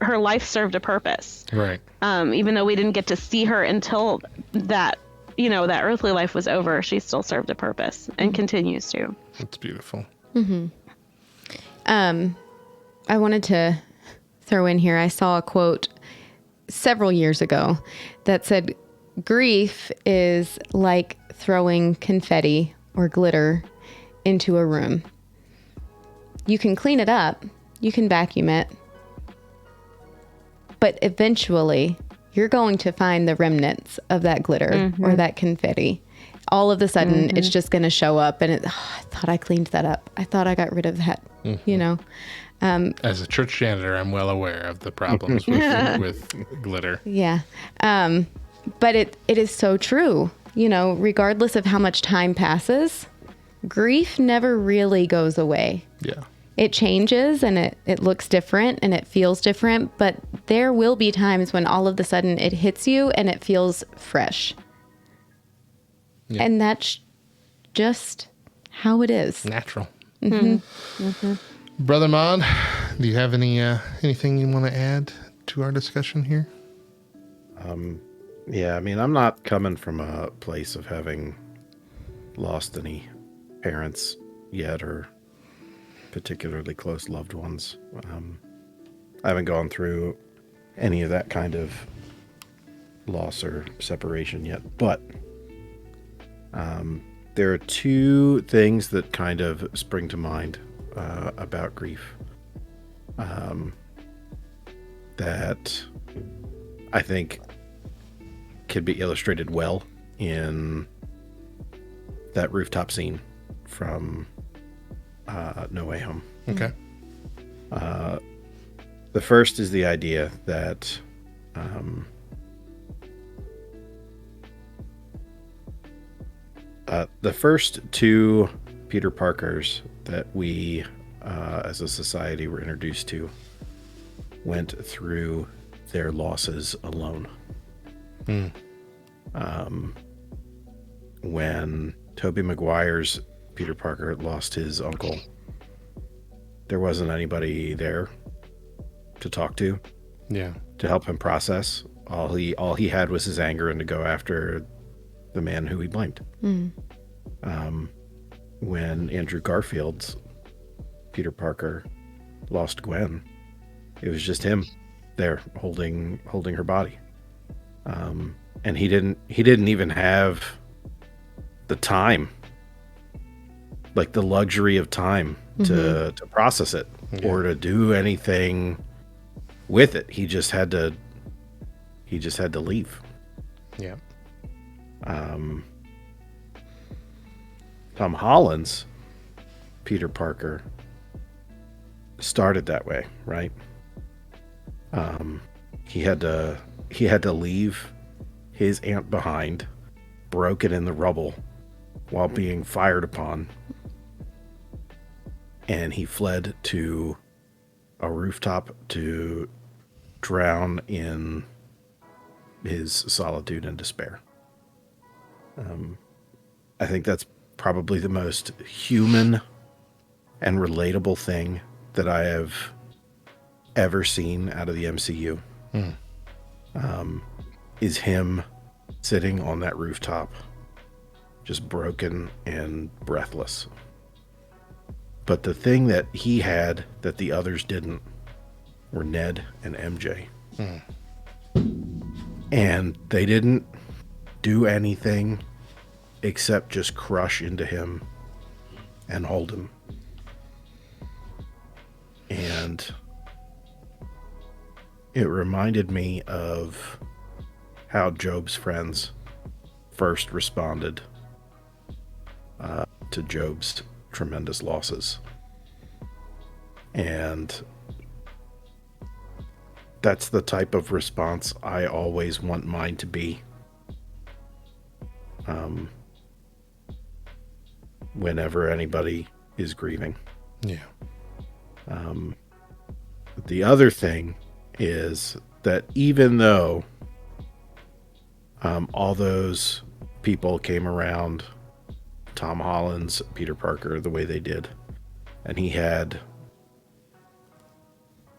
her life served a purpose. Right. Even though we didn't get to see her until that, that earthly life was over, she still served a purpose and continues to. That's beautiful. Mm-hmm. I wanted to throw in here, I saw a quote several years ago that said, grief is like throwing confetti or glitter into a room. You can clean it up, you can vacuum it, but eventually you're going to find the remnants of that glitter or that confetti. All of a sudden, it's just going to show up, and I thought I cleaned that up. I thought I got rid of that, As a church janitor, I'm well aware of the problems with glitter. Yeah. But it is so true. Regardless of how much time passes, grief never really goes away. Yeah. It changes, and it looks different, and it feels different, but there will be times when all of a sudden it hits you and it feels fresh. Yeah. And that's just how it is. Natural. Brother Maud, do you have anything you want to add to our discussion here? Yeah, I'm not coming from a place of having lost any parents yet, or particularly close loved ones. I haven't gone through any of that kind of loss or separation yet, but there are two things that kind of spring to mind about grief that I think could be illustrated well in that rooftop scene from No Way Home. Okay. The first is the idea that the first two Peter Parkers that we as a society were introduced to went through their losses alone. When Tobey Maguire's Peter Parker lost his uncle, there wasn't anybody there to talk to, to help him process. All he had was his anger and to go after the man who he blamed. When Andrew Garfield's Peter Parker lost Gwen, it was just him there holding her body. And he didn't even have the time, like the luxury of time to process it or to do anything with it. He just had to leave. Yeah. Tom Holland's Peter Parker started that way, right? He had to leave his aunt behind, broken in the rubble, while being fired upon, and he fled to a rooftop to drown in his solitude and despair. I think that's probably the most human and relatable thing that I have ever seen out of the MCU. Is him sitting on that rooftop, just broken and breathless. But the thing that he had that the others didn't were Ned and MJ. And they didn't do anything except just crush into him and hold him. And it reminded me of how Job's friends first responded to Job's tremendous losses. And that's the type of response I always want mine to be. Whenever anybody is grieving. Yeah. The other thing is that even though all those people came around Tom Holland's Peter Parker the way they did, and he had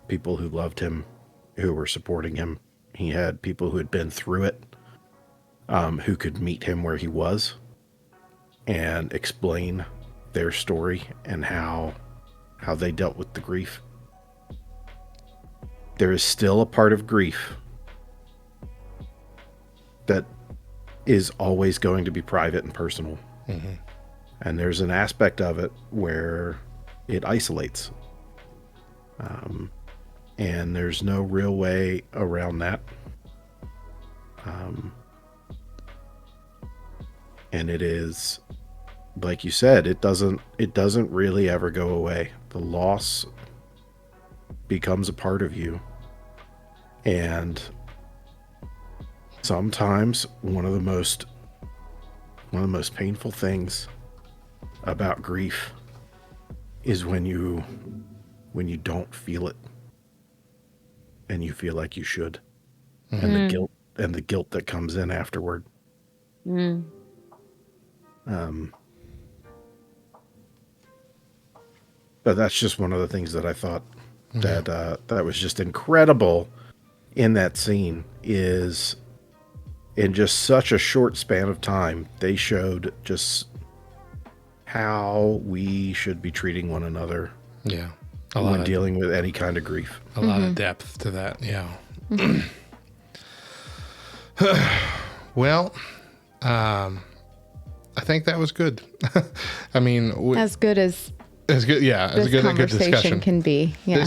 people who loved him, who were supporting him, he had people who had been through it, who could meet him where he was and explain their story and how they dealt with the grief. There is still a part of grief that is always going to be private and personal. And there's an aspect of it where it isolates. And there's no real way around that. And it is, like you said, it doesn't really ever go away. The loss becomes a part of you. And sometimes one of the most painful things about grief is when you don't feel it and you feel like you should. And the guilt that comes in afterward. But that's just one of the things that I thought that was just incredible in that scene, is in just such a short span of time, they showed just how we should be treating one another. Yeah. When dealing with any kind of grief. A lot of depth to that. Yeah. Well, I think that was good. I mean, as good as good. Yeah. As good a good discussion can be. Yeah.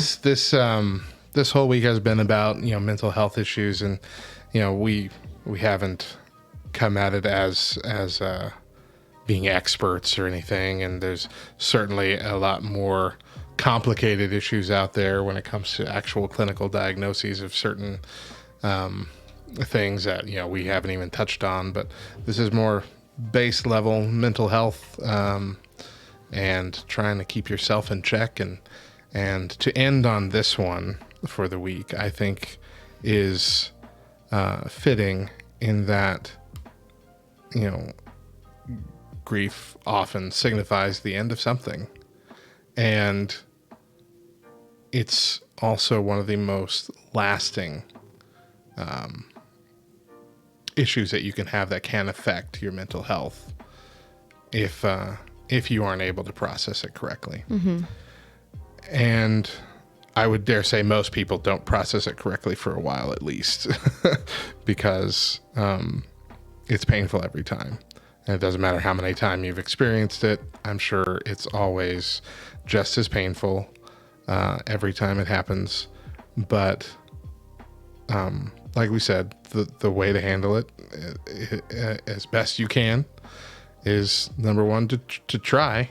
This whole week has been about, mental health issues, and, we haven't come at it as being experts or anything. And there's certainly a lot more complicated issues out there when it comes to actual clinical diagnoses of certain things that we haven't even touched on. But this is more base level mental health, and trying to keep yourself in check. And to end on this one for the week, I think is fitting in that grief often signifies the end of something. And it's also one of the most lasting issues that you can have that can affect your mental health if you aren't able to process it correctly. And I would dare say most people don't process it correctly for a while at least, because it's painful every time. And it doesn't matter how many times you've experienced it. I'm sure it's always just as painful every time it happens. But like we said, the way to handle it as best you can is, number one, to try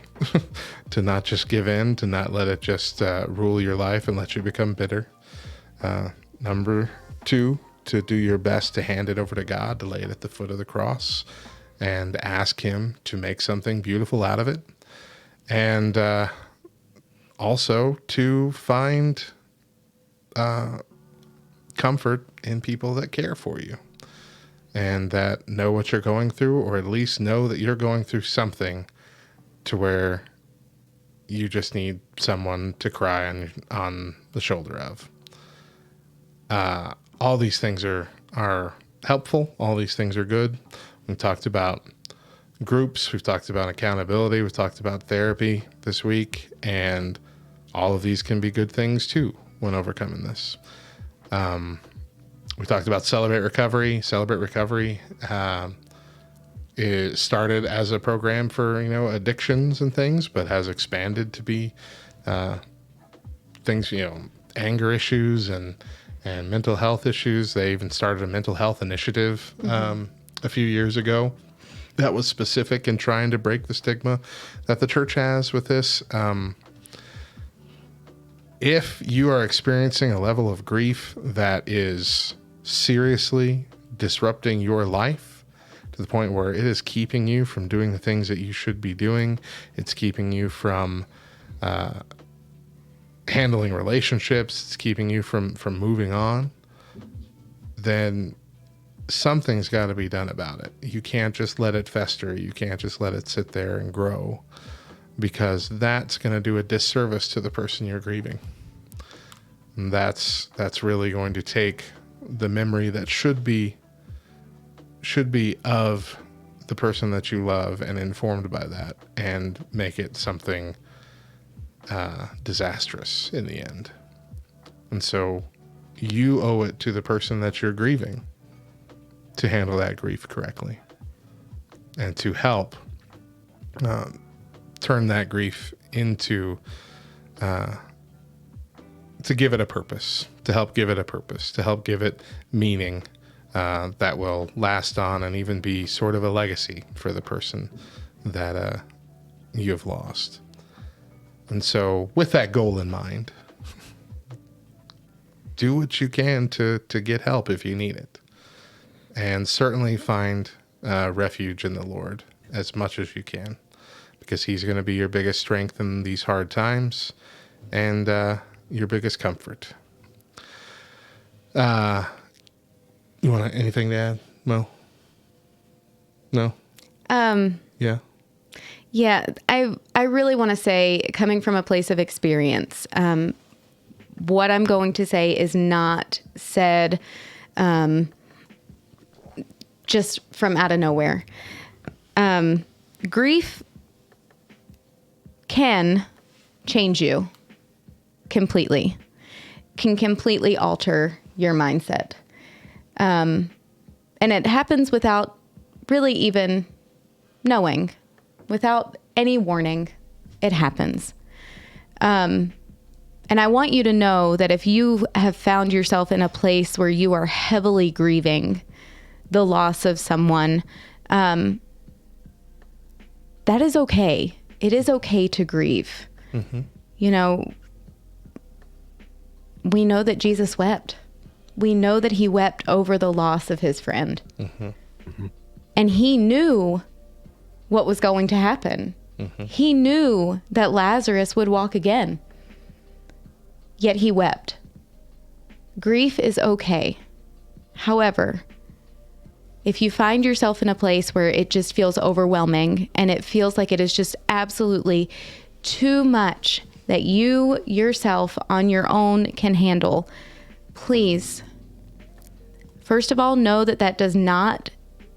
to not just give in, to not let it just rule your life and let you become bitter. Number two, to do your best to hand it over to God, to lay it at the foot of the cross and ask him to make something beautiful out of it. And also to find comfort in people that care for you and that know what you're going through, or at least know that you're going through something to where you just need someone to cry on the shoulder of. All these things are helpful. All these things are good. We've talked about groups. We've talked about accountability. We've talked about therapy this week, and all of these can be good things too when overcoming this. We talked about Celebrate Recovery. Celebrate Recovery it started as a program for addictions and things, but has expanded to be things, anger issues and mental health issues. They even started a mental health initiative a few years ago that was specific in trying to break the stigma that the church has with this. If you are experiencing a level of grief that is seriously disrupting your life to the point where it is keeping you from doing the things that you should be doing, it's keeping you from handling relationships, it's keeping you from moving on, then something's got to be done about it. You can't just let it fester. You can't just let it sit there and grow, because that's going to do a disservice to the person you're grieving. And that's really going to take the memory that should be of the person that you love and informed by that, and make it something disastrous in the end. And so you owe it to the person that you're grieving to handle that grief correctly and to help turn that grief into to give it a purpose, to help give it a purpose, to help give it meaning that will last on and even be sort of a legacy for the person that you have lost. And so with that goal in mind, do what you can to get help if you need it. And certainly find refuge in the Lord as much as you can, because he's going to be your biggest strength in these hard times and your biggest comfort. You want anything to add, Mo? No? Yeah. Yeah, I really want to say, coming from a place of experience, what I'm going to say is not said just from out of nowhere. Grief can change you completely, can completely alter your mindset. And it happens without really even knowing, without any warning. It happens. And I want you to know that if you have found yourself in a place where you are heavily grieving the loss of someone, that is okay. It is okay to grieve. Mm-hmm. We know that Jesus wept. We know that he wept over the loss of his friend. Mm-hmm. Mm-hmm. And he knew what was going to happen. Mm-hmm. He knew that Lazarus would walk again. Yet he wept. Grief is okay. However, if you find yourself in a place where it just feels overwhelming and it feels like it is just absolutely too much that you yourself on your own can handle, please, First of all, know that that does not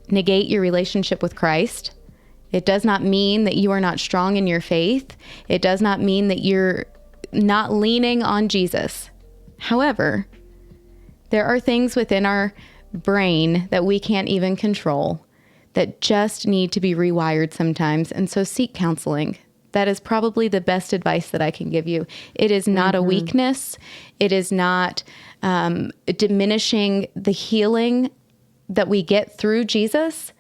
negate your relationship with Christ. It does not mean that you are not strong in your faith. It does not mean that you're not leaning on Jesus. However, there are things within our brain that we can't even control that just need to be rewired sometimes. And so seek counseling. That is probably the best advice that I can give you. It is not a weakness. It is not diminishing the healing that we get through Jesus.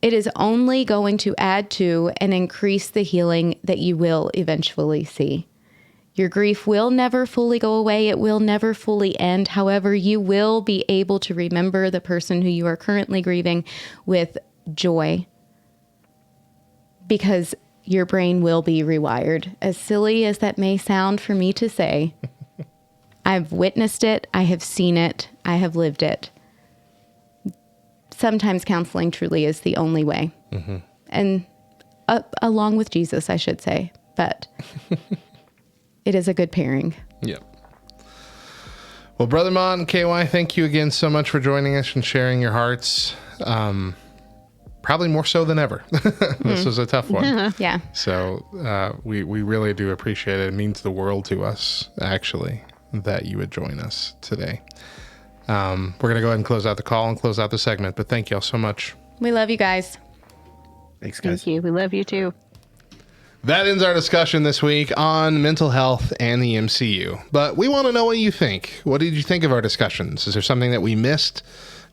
It is only going to add to and increase the healing that you will eventually see. Your grief will never fully go away. It will never fully end. However, you will be able to remember the person who you are currently grieving with joy, because your brain will be rewired. As silly as that may sound for me to say, I've witnessed it. I have seen it. I have lived it. Sometimes counseling truly is the only way. And along with Jesus, I should say. But it is a good pairing. Yep. Well, Brother Mott and KY, thank you again so much for joining us and sharing your hearts. Probably more so than ever. This was a tough one. Yeah. So we really do appreciate it. It means the world to us, actually, that you would join us today. We're going to go ahead and close out the call and close out the segment, but thank you all so much. We love you guys. Thanks, guys. Thank you. We love you too. That ends our discussion this week on mental health and the MCU. But we want to know what you think. What did you think of our discussions? Is there something that we missed?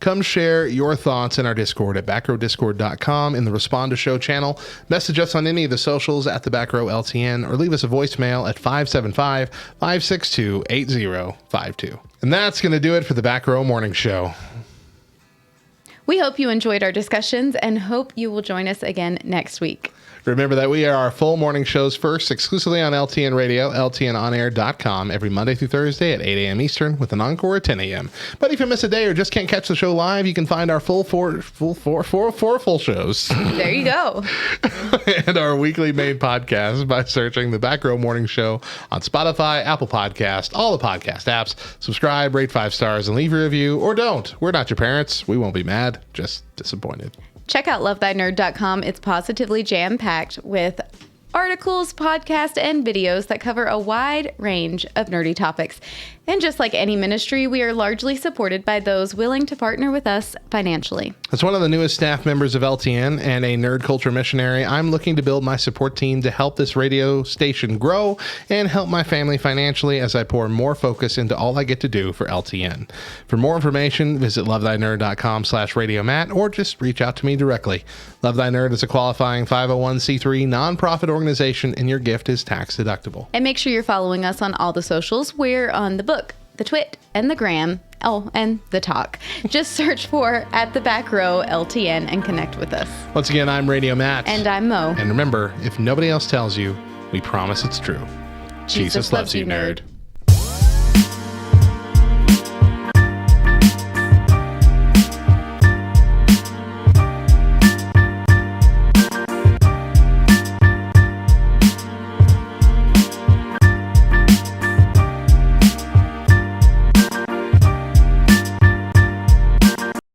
Come share your thoughts in our Discord at backrowdiscord.com in the Respond to Show channel. Message us on any of the socials at the Backrow LTN, or leave us a voicemail at 575-562-8052. And that's going to do it for the Backrow Morning Show. We hope you enjoyed our discussions and hope you will join us again next week. Remember that we are our full morning shows first exclusively on LTN Radio, LTNonair.com, every Monday through Thursday at 8 a.m. Eastern with an encore at 10 a.m. But if you miss a day or just can't catch the show live, you can find our four full shows. There you go. And our weekly main podcast by searching the Back Row Morning Show on Spotify, Apple Podcast, all the podcast apps. Subscribe, rate 5 stars, and leave a review, or don't. We're not your parents. We won't be mad, just disappointed. Check out lovethynerd.com. It's positively jam-packed with articles, podcasts, and videos that cover a wide range of nerdy topics. And just like any ministry, we are largely supported by those willing to partner with us financially. As one of the newest staff members of LTN and a nerd culture missionary, I'm looking to build my support team to help this radio station grow and help my family financially as I pour more focus into all I get to do for LTN. For more information, visit lovethynerd.com/radiomatt or just reach out to me directly. Love Thy Nerd is a qualifying 501c3 nonprofit organization, and your gift is tax deductible. And make sure you're following us on all the socials. We're on the book, the twit, and the gram. Oh, and the talk. Just search for at the Back Row LTN and connect with us. Once again, I'm Radio Matt. And I'm Mo. And remember, if nobody else tells you, we promise it's true. Jesus loves you, nerd.